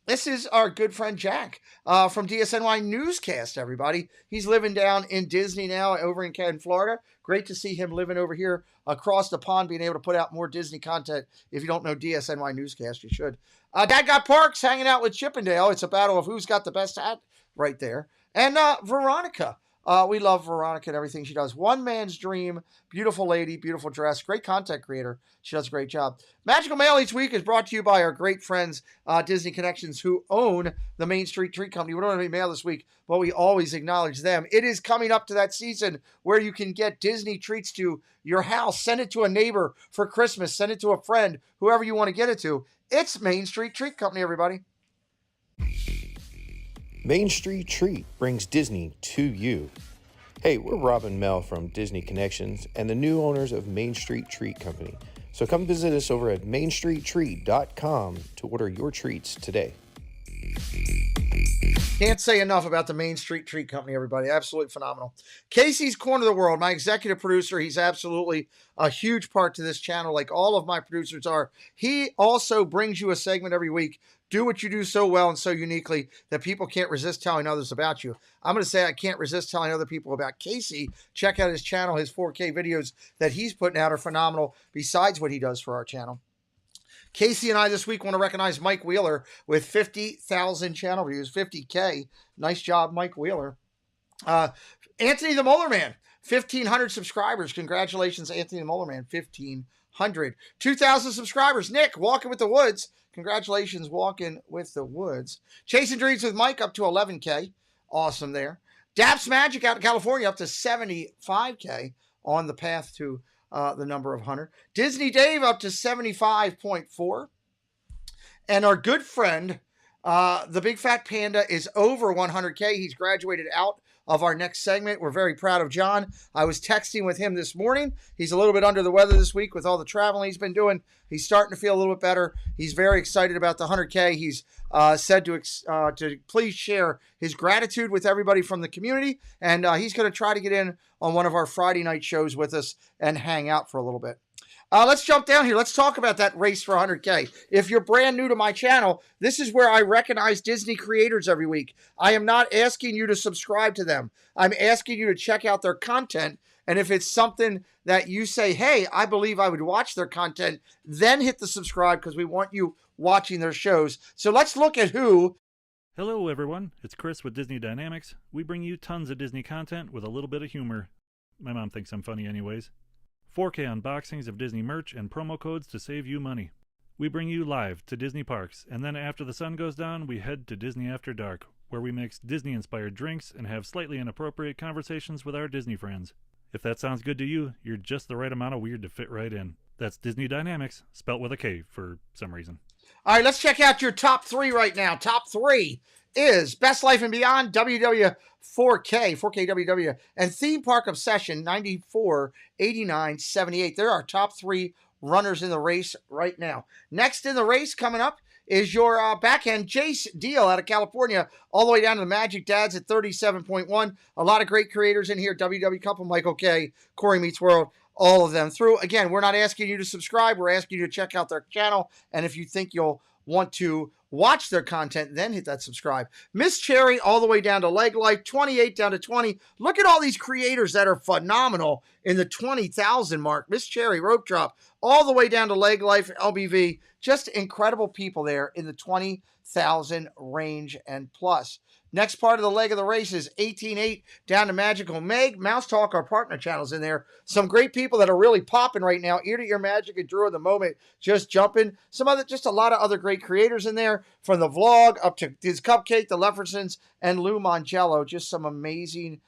This is our good friend Jack from DSNY Newscast, everybody. He's living down in Disney now over in Florida. Great to see him living over here across the pond, being able to put out more Disney content. If you don't know DSNY Newscast, you should. Dad got Parks hanging out with Chippendale. It's a battle of who's got the best hat right there. And Veronica. We love Veronica and everything she does. One Man's Dream, beautiful lady, beautiful dress, great content creator. She does a great job. Magical Mail each week is brought to you by our great friends, Disney Connections, who own the Main Street Treat Company. We don't have any mail this week, but we always acknowledge them. It is coming up to that season where you can get Disney treats to your house. Send it to a neighbor for Christmas. Send it to a friend, whoever you want to get it to. It's Main Street Treat Company, everybody. Main Street Treat brings Disney to you. Hey, we're Rob and Mel from Disney Connections and the new owners of Main Street Treat Company. So come visit us over at mainstreettreat.com to order your treats today. Can't say enough about the Main Street Treat Company, everybody. Absolutely phenomenal. Casey's Corner of the World, my executive producer. He's absolutely a huge part to this channel, like all of my producers are. He also brings you a segment every week. Do what you do so well and so uniquely that people can't resist telling others about you. I'm going to say I can't resist telling other people about Casey. Check out his channel. His 4K videos that he's putting out are phenomenal besides what he does for our channel. Casey and I this week want to recognize Mike Wheeler with 50,000 channel views, 50K. Nice job, Mike Wheeler. Anthony the Molar Man, 1,500 subscribers. Congratulations, Anthony the Molar Man, 1,500. 2,000 subscribers. Nick, Walking with the Woods. Congratulations, Walking with the Woods. Chasing Dreams with Mike up to 11K. Awesome there. Daps Magic out in California up to 75K on the path to the number of 100. Disney Dave up to 75.4. And our good friend, the Big Fat Panda, is over 100K. He's graduated out of our next segment. We're very proud of John. I was texting with him this morning. He's a little bit under the weather this week with all the traveling he's been doing. He's starting to feel a little bit better. He's very excited about the 100K. He's said to please share his gratitude with everybody from the community, and he's going to try to get in on one of our Friday night shows with us and hang out for a little bit. Let's jump down here. Let's talk about that race for 100K. If you're brand new to my channel, this is where I recognize Disney creators every week. I am not asking you to subscribe to them. I'm asking you to check out their content. And if it's something that you say, hey, I believe I would watch their content, then hit the subscribe because we want you watching their shows. So let's look at who. Hello, everyone. It's Chris with Disney Dynamics. We bring you tons of Disney content with a little bit of humor. My mom thinks I'm funny anyways. 4K unboxings of Disney merch and promo codes to save you money. We bring you live to Disney parks, and then after the sun goes down, we head to Disney After Dark, where we mix Disney-inspired drinks and have slightly inappropriate conversations with our Disney friends. If that sounds good to you, you're just the right amount of weird to fit right in. That's Disney Dynamics, spelt with a K for some reason. All right, let's check out your top three right now. Top three is Best Life and Beyond, WW 4K WW, and Theme Park Obsession 94, 89, 78. They're our top three runners in the race right now. Next in the race coming up is your backhand Jace Deal out of California, all the way down to the Magic Dads at 37.1. A lot of great creators in here. WW Couple, Michael K, Corey Meets World, all of them through. Again, we're not asking you to subscribe. We're asking you to check out their channel. And if you think you'll want to watch their content, then hit that subscribe. Miss Cherry all the way down to Leg Life, 28 down to 20. Look at all these creators that are phenomenal in the 20,000 mark. Miss Cherry, Rope Drop, all the way down to Leg Life, LBV. Just incredible people there in the 20,000 range and plus. Next part of the leg of the race is 18.8 down to Magical Meg. Mouse Talk, our partner channels in there. Some great people that are really popping right now. Ear to Ear Magic and Drew at the moment just jumping. Just a lot of other great creators in there. From the vlog up to Diz Cupcake, the Leffersons, and Lou Mongello. Just some amazing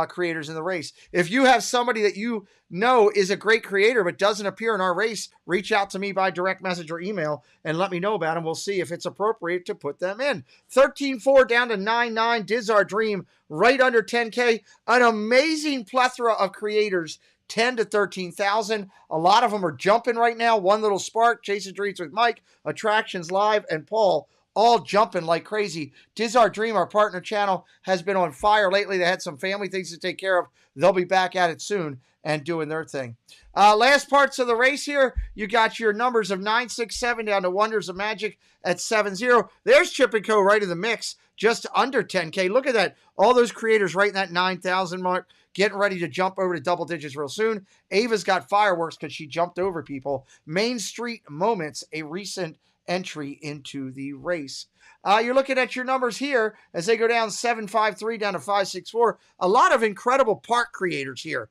creators in the race. If you have somebody that you know is a great creator but doesn't appear in our race, reach out to me by direct message or email and let me know about them. We'll see if it's appropriate to put them in. 13.4 down to 9.9. Diz Our Dream right under 10K. An amazing plethora of creators, 10 to 13,000. A lot of them are jumping right now. One Little Spark, Chasing Dreams with Mike, Attractions Live, and Paul, all jumping like crazy. Diz Our Dream, our partner channel, has been on fire lately. They had some family things to take care of. They'll be back at it soon and doing their thing. Last parts of the race here, you got your numbers of 967 down to Wonders of Magic at 7-0. There's Chip and Co. right in the mix, just under 10K. Look at that. All those creators right in that 9,000 mark, getting ready to jump over to double digits real soon. Ava's got fireworks because she jumped over people. Main Street Moments, a recent entry into the race. You're looking at your numbers here as they go down 753 down to 564. A lot of incredible park creators here.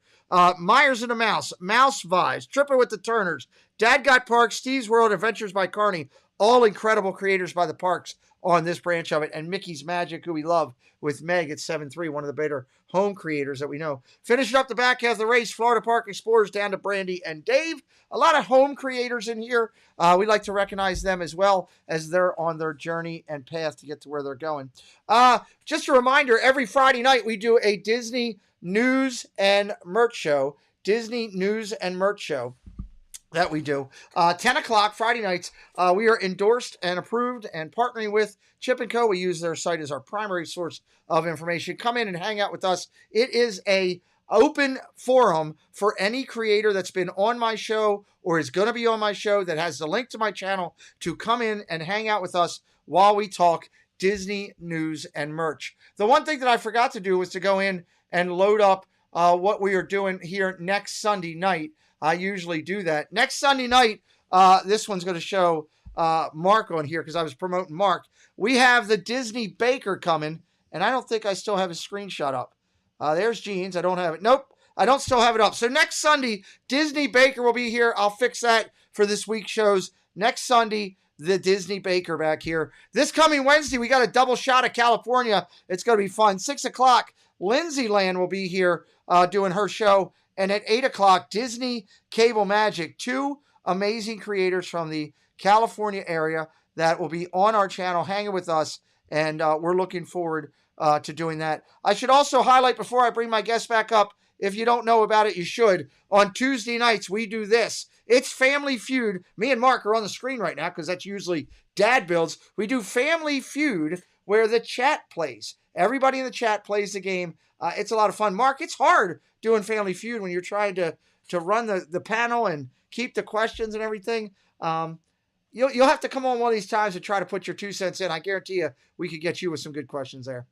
Myers and the Mouse, Mouse Vibes, Tripper with the Turners, Dad Got Parks, Steve's World, Adventures by Carney. All incredible creators by the parks on this branch of it. And Mickey's Magic, who we love, with Meg at 7-3, one of the better home creators that we know. Finishing up the back half of the race, Florida Park Explorers down to Brandy and Dave. A lot of home creators in here. We like to recognize them as well as they're on their journey and path to get to where they're going. Just a reminder, every Friday night we do a Disney news and merch show. Disney news and merch show that we do. 10 o'clock Friday nights. We are endorsed and approved and partnering with Chip & Co. We use their site as our primary source of information. Come in and hang out with us. It is a open forum for any creator that's been on my show or is going to be on my show that has the link to my channel to come in and hang out with us while we talk Disney news and merch. The one thing that I forgot to do was to go in and load up what we are doing here next Sunday night. I usually do that. Next Sunday night, this one's going to show Mark on here because I was promoting Mark. We have the Disney Baker coming, and I don't think I still have a screenshot up. There's Jeans. I don't have it. Nope, I don't still have it up. So next Sunday, Disney Baker will be here. I'll fix that for this week's shows. Next Sunday, the Disney Baker back here. This coming Wednesday, we got a double shot of California. It's going to be fun. 6 o'clock, Lindsay Land will be here doing her show. And at 8 o'clock, Disney Cable Magic, two amazing creators from the California area that will be on our channel hanging with us. And we're looking forward to doing that. I should also highlight before I bring my guests back up, if you don't know about it, you should. On Tuesday nights, we do this. It's Family Feud. Me and Mark are on the screen right now because that's usually dad builds. We do Family Feud where the chat plays. Everybody in the chat plays the game. It's a lot of fun. Mark, it's hard doing Family Feud when you're trying to run the panel and keep the questions and everything. You'll have to come on one of these times and try to put your 2 cents in. I guarantee you we could get you with some good questions there.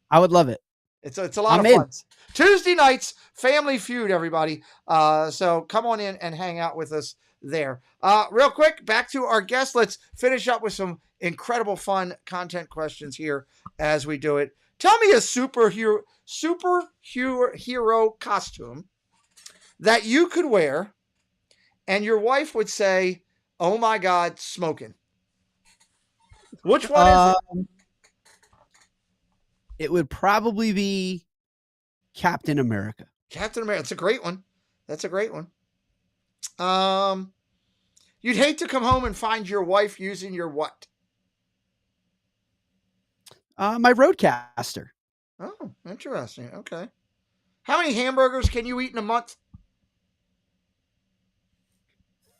I would love it. It's a lot of fun. Tuesday nights, Family Feud, everybody. So come on in and hang out with us there. Real quick, back to our guest. Let's finish up with some incredible fun content questions here as we do it. Tell me a superhero costume that you could wear and your wife would say, "Oh my God, smoking." Which one is it? It would probably be Captain America. Captain America. That's a great one. That's a great one. You'd hate to come home and find your wife using your what? My Roadcaster. Oh, interesting. Okay. How many hamburgers can you eat in a month?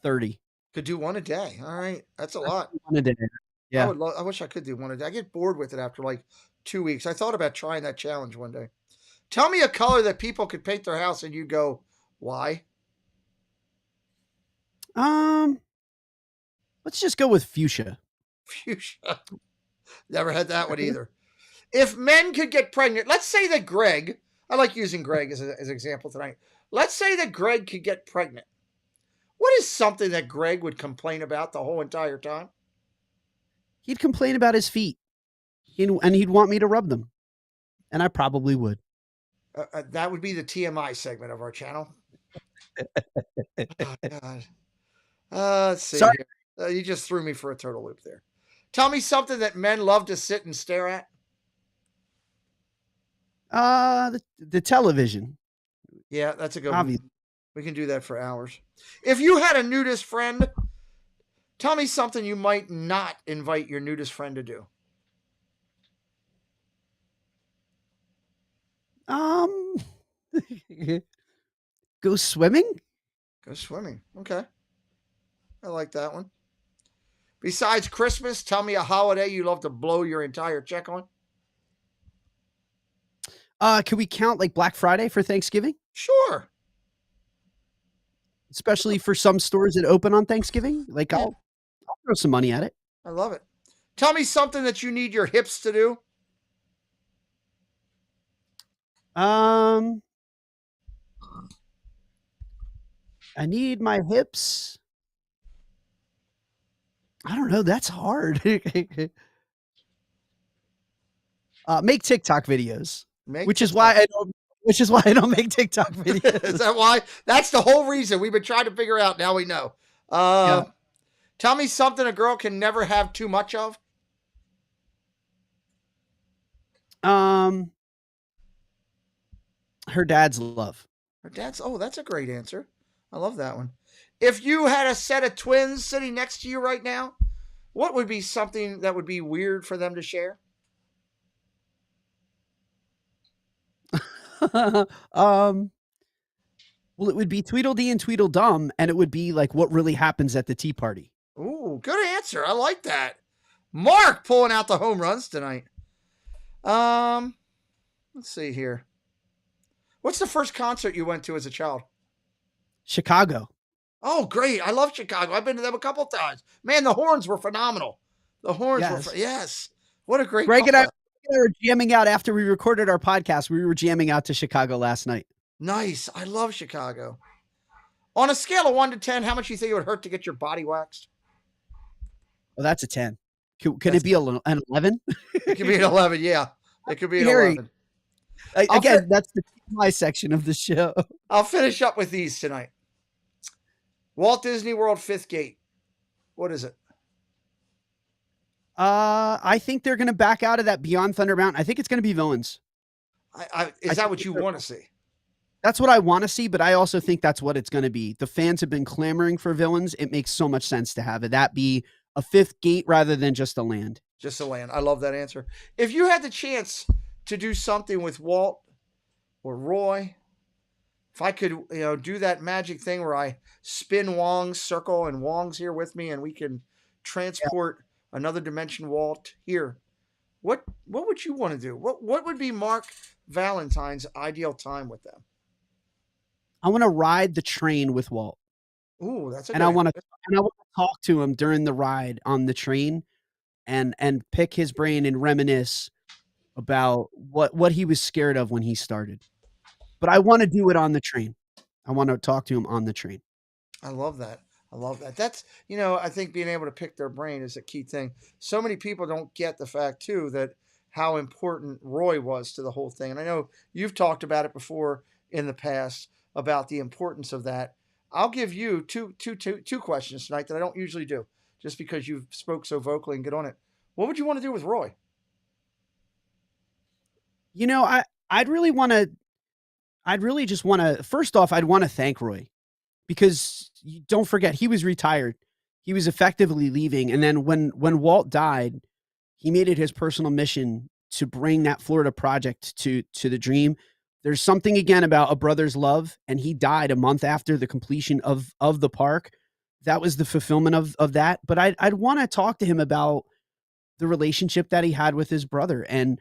30. Could do one a day. All right. That's a lot. One a day. Yeah. I wish I could do one a day. I get bored with it after like 2 weeks. I thought about trying that challenge one day. Tell me a color that people could paint their house and you go, why? Let's just go with fuchsia. Fuchsia. Never had that one either. If men could get pregnant, let's say that Greg, I like using Greg as an example tonight. Let's say that Greg could get pregnant. What is something that Greg would complain about the whole entire time? He'd complain about his feet. And he'd want me to rub them. And I probably would. That would be the TMI segment of our channel. Oh, God. Let's see. Sorry. Here. You just threw me for a turtle loop there. Tell me something that men love to sit and stare at. The television. Yeah, that's a good one. Obviously. We can do that for hours. If you had a nudist friend, tell me something you might not invite your nudist friend to do. Go swimming. Go swimming. Okay. I like that one. Besides Christmas, tell me a holiday you love to blow your entire check on. Can we count like Black Friday for Thanksgiving? Sure. Especially for some stores that open on Thanksgiving. Like I'll throw some money at it. I love it. Tell me something that you need your hips to do. I need my hips. I don't know. That's hard. Make TikTok videos, which is why I don't make TikTok videos. Is that why? That's the whole reason we've been trying to figure out. Now we know. Tell me something a girl can never have too much of. Her dad's love. Her dad's. Oh, that's a great answer. I love that one. If you had a set of twins sitting next to you right now, what would be something that would be weird for them to share? Well, it would be Tweedledee and Tweedledum, and it would be like what really happens at the tea party. Ooh, good answer. I like that. Mark pulling out the home runs tonight. Let's see here. What's the first concert you went to as a child? Chicago. Oh, great. I love Chicago. I've been to them a couple times. Man, the horns were phenomenal. The horns were, yes. What a great Greg and I were jamming out after we recorded our podcast. We were jamming out to Chicago last night. Nice. I love Chicago. On a scale of 1 to 10, how much do you think it would hurt to get your body waxed? Well, that's a 10. Can it be an 11? It could be an 11, yeah. It could be an 11. Again, that's the my section of the show. I'll finish up with these tonight. Walt Disney World Fifth Gate. What is it? I think they're going to back out of that Beyond Thunder Mountain. I think it's going to be Villains. Is that what you want to see? That's what I want to see, but I also think that's what it's going to be. The fans have been clamoring for Villains. It makes so much sense to have that be a fifth gate rather than just a land. Just a land. I love that answer. If you had the chance to do something with Walt or Roy, if I could, do that magic thing where I spin Wong's circle and Wong's here with me and we can transport another dimension Walt here, what would you want to do? What would be Mark Valentine's ideal time with them? I want to ride the train with Walt. Ooh, that's I want to talk to him during the ride on the train and pick his brain and reminisce about what he was scared of when he started. But I want to do it on the train. I want to talk to him on the train. I love that. That's, I think being able to pick their brain is a key thing. So many people don't get the fact too, that how important Roy was to the whole thing. And I know you've talked about it before in the past about the importance of that. I'll give you two questions tonight that I don't usually do, just because you spoke so vocally and get on it. What would you want to do with Roy? I'd really just want to, first off, I'd want to thank Roy, because don't forget, he was retired. He was effectively leaving. And then when Walt died, he made it his personal mission to bring that Florida project to the Dream. There's something again about a brother's love, and he died a month after the completion of the park. That was the fulfillment of that. But I'd want to talk to him about the relationship that he had with his brother and,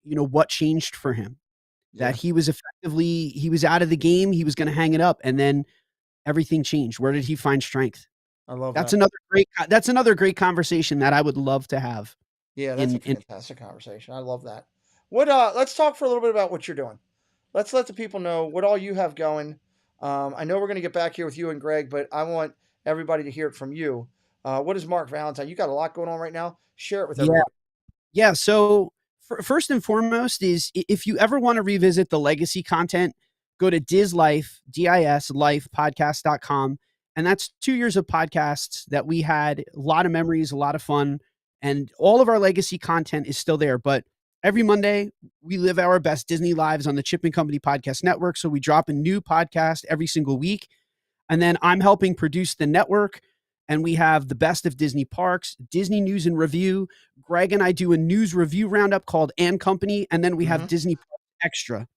what changed for him. That he was out of the game. He was going to hang it up, and then everything changed. Where did he find strength? I love that's that. That's another great conversation that I would love to have. Yeah, that's a fantastic conversation. I love that. Let's talk for a little bit about what you're doing. Let's let the people know what all you have going. I know we're going to get back here with you and Greg, but I want everybody to hear it from you. What is Mark Valentine? You got a lot going on right now. Share it with everybody. Yeah. So first and foremost is, if you ever want to revisit the legacy content, go to DisLife, DISLifepodcast.com. And that's 2 years of podcasts that we had, a lot of memories, a lot of fun, and all of our legacy content is still there. But every Monday, we live our best Disney lives on the Chip and Company Podcast Network. So we drop a new podcast every single week. And then I'm helping produce the network. And we have the best of Disney parks, Disney news and review. Greg and I do a news review roundup called And Company. And then we have Disney Extra.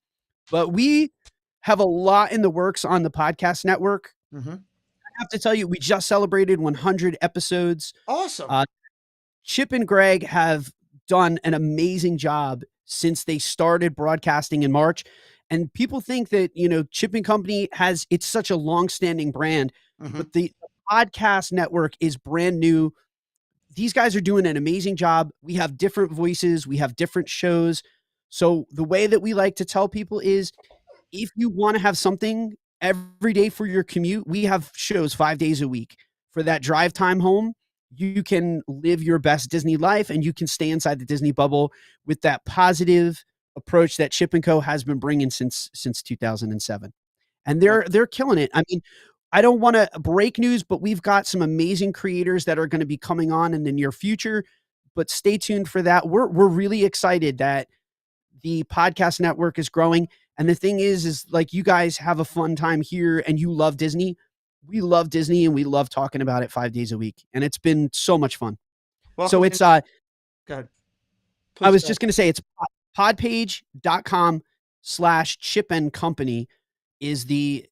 But we have a lot in the works on the podcast network. I have to tell you, we just celebrated 100 episodes. Awesome. Chip and Greg have done an amazing job since they started broadcasting in March. And people think that, Chip and Company it's such a long-standing brand, but the podcast network is brand new. These guys are doing an amazing job. We have different voices. We have different shows. So the way that we like to tell people is, if you want to have something every day for your commute, we have shows 5 days a week. For that drive time home, you can live your best Disney life and you can stay inside the Disney bubble with that positive approach that Chip and Co has been bringing since 2007. And they're killing it. I mean, I don't want to break news, but we've got some amazing creators that are going to be coming on in the near future, but stay tuned for that. We're really excited that the podcast network is growing. And the thing is like, you guys have a fun time here and you love Disney. We love Disney and we love talking about it 5 days a week. And it's been so much fun. Well, so it's, go ahead. I was just going to say it's podpage.com/Chip and Company is the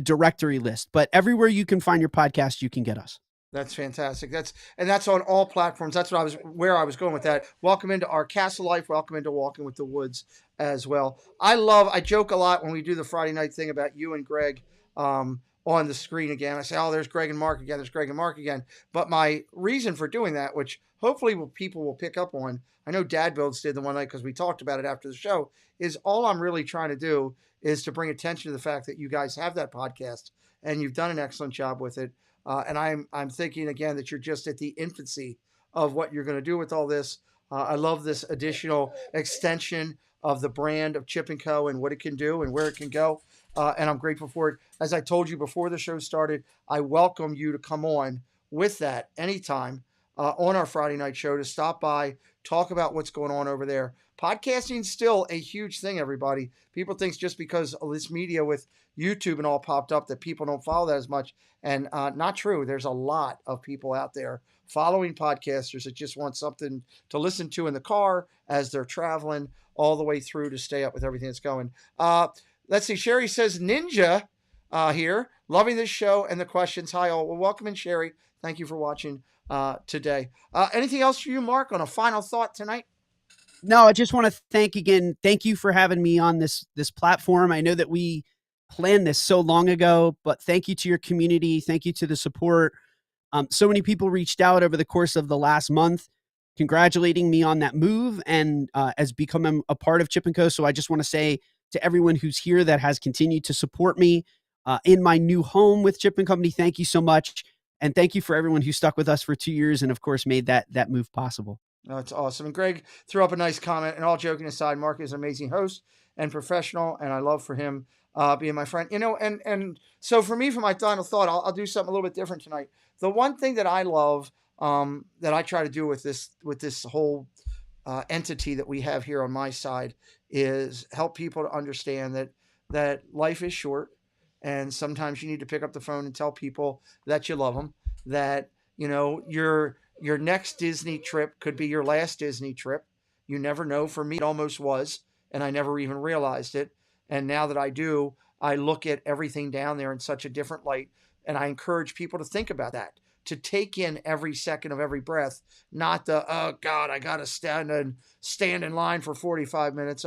directory list, but everywhere you can find your podcast, you can get us. That's fantastic. That's on all platforms. That's where I was going with that. Welcome into our Castle Life. Welcome into Walking with the Woods as well. I joke a lot when we do the Friday night thing about you and Greg on the screen again. I say, oh, there's Greg and Mark again. There's Greg and Mark again. But my reason for doing that, which hopefully people will pick up on, I know Dad Builds did the one night because we talked about it after the show, is all I'm really trying to do is to bring attention to the fact that you guys have that podcast and you've done an excellent job with it. And I'm thinking again that you're just at the infancy of what you're going to do with all this. I love this additional extension of the brand of Chip and Co and what it can do and where it can go. And I'm grateful for it. As I told you before the show started, I welcome you to come on with that anytime on our Friday night show to stop by, talk about what's going on over there. Podcasting is still a huge thing, everybody. People think just because of this media with YouTube and all popped up that people don't follow that as much. And not true. There's a lot of people out there following podcasters that just want something to listen to in the car as they're traveling all the way through to stay up with everything that's going. Let's see. Sherry says, Ninja here. Loving this show and the questions. Hi, all. Well, welcome in, Sherry. Thank you for watching today. Anything else for you, Mark, on a final thought tonight? No, I just want to thank you for having me on this platform. I know that we planned this so long ago, but thank you to your community. Thank you to the support. So many people reached out over the course of the last month, congratulating me on that move and as becoming a part of Chip and Co. So I just want to say to everyone who's here that has continued to support me in my new home with Chip and Company, thank you so much. And thank you for everyone who stuck with us for 2 years and of course made that move possible. That's awesome. And Greg threw up a nice comment. And all joking aside, Mark is an amazing host and professional, and I love for him being my friend. And so for me, for my final thought, I'll do something a little bit different tonight. The one thing that I love that I try to do with this whole entity that we have here on my side is help people to understand that life is short, and sometimes you need to pick up the phone and tell people that you love them, that your next Disney trip could be your last Disney trip. You never know. For me, it almost was, and I never even realized it. And now that I do, I look at everything down there in such a different light. And I encourage people to think about that, to take in every second of every breath, not the, oh God, I got to stand in line for 45 minutes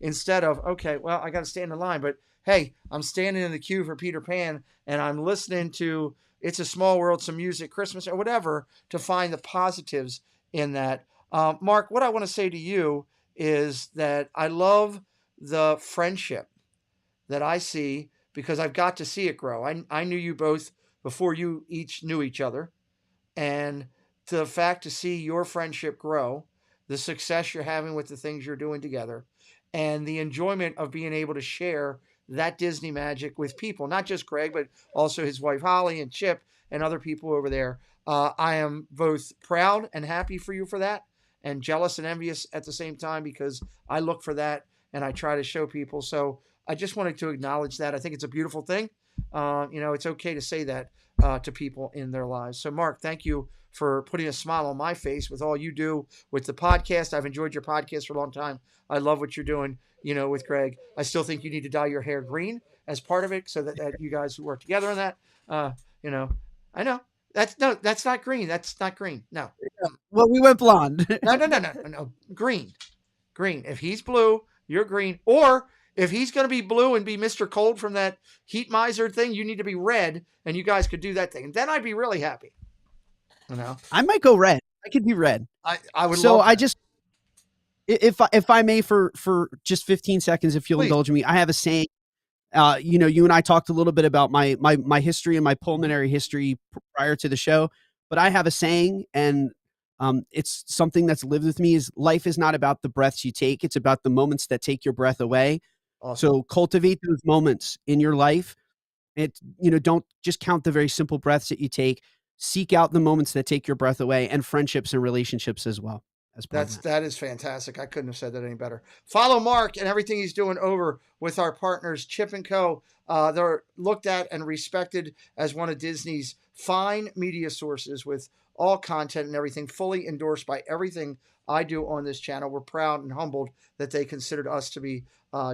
instead of, okay, well, I got to stand in line, but hey, I'm standing in the queue for Peter Pan and I'm listening to It's a Small World, some music, Christmas, or whatever, to find the positives in that. Mark, what I want to say to you is that I love the friendship that I see because I've got to see it grow. I knew you both before you each knew each other. And the fact to see your friendship grow, the success you're having with the things you're doing together, and the enjoyment of being able to share that Disney magic with people, not just Greg, but also his wife, Holly, and Chip, and other people over there. I am both proud and happy for you for that. and jealous and envious at the same time, because I look for that and I try to show people. So I just wanted to acknowledge that. I think it's a beautiful thing. It's okay to say that to people in their lives. So Mark, thank you for putting a smile on my face with all you do with the podcast. I've enjoyed your podcast for a long time. I love what you're doing, with Greg. I still think you need to dye your hair green as part of it, so that you guys work together on that. I know that's not green. That's not green. No. Well, we went blonde. No. Green. If he's blue, you're green. Or if he's going to be blue and be Mr. Cold from that Heat Miser thing, you need to be red, and you guys could do that thing. And then I'd be really happy. I might go red. I could be red. I would. So love I that. just, if I may, for just 15 seconds, if you'll Please. indulge me, I have a saying. You and I talked a little bit about my history and my pulmonary history prior to the show, but I have a saying, and it's something that's lived with me: is life is not about the breaths you take; it's about the moments that take your breath away. Awesome. So cultivate those moments in your life. Don't just count the very simple breaths that you take. Seek out the moments that take your breath away, and friendships and relationships as well. That is fantastic. I couldn't have said that any better. Follow Mark and everything he's doing over with our partners, Chip & Co. They're looked at and respected as one of Disney's fine media sources, with all content and everything fully endorsed by everything I do on this channel. We're proud and humbled that they considered us to be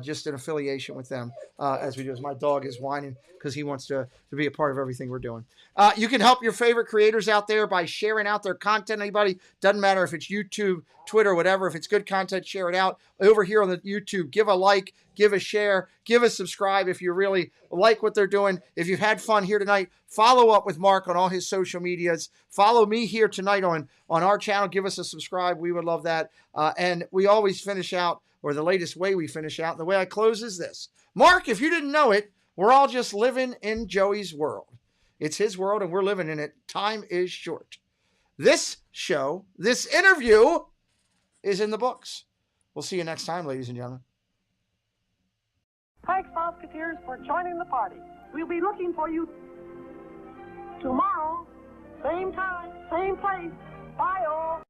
just an affiliation with them as we do. As my dog is whining because he wants to be a part of everything we're doing. You can help your favorite creators out there by sharing out their content. Anybody, doesn't matter if it's YouTube, Twitter, whatever. If it's good content, share it out. Over here on the YouTube, give a like, give a share, give a subscribe if you really like what they're doing. If you've had fun here tonight, follow up with Mark on all his social medias. Follow me here tonight on our channel. Give us a subscribe. We would love that. And we always finish out, or the latest way we finish out, the way I close is this. Mark, if you didn't know it, we're all just living in Joey's world. It's his world, and we're living in it. Time is short. This show, this interview, is in the books. We'll see you next time, ladies and gentlemen. Thanks, Musketeers, for joining the party. We'll be looking for you tomorrow, same time, same place. Bye, all.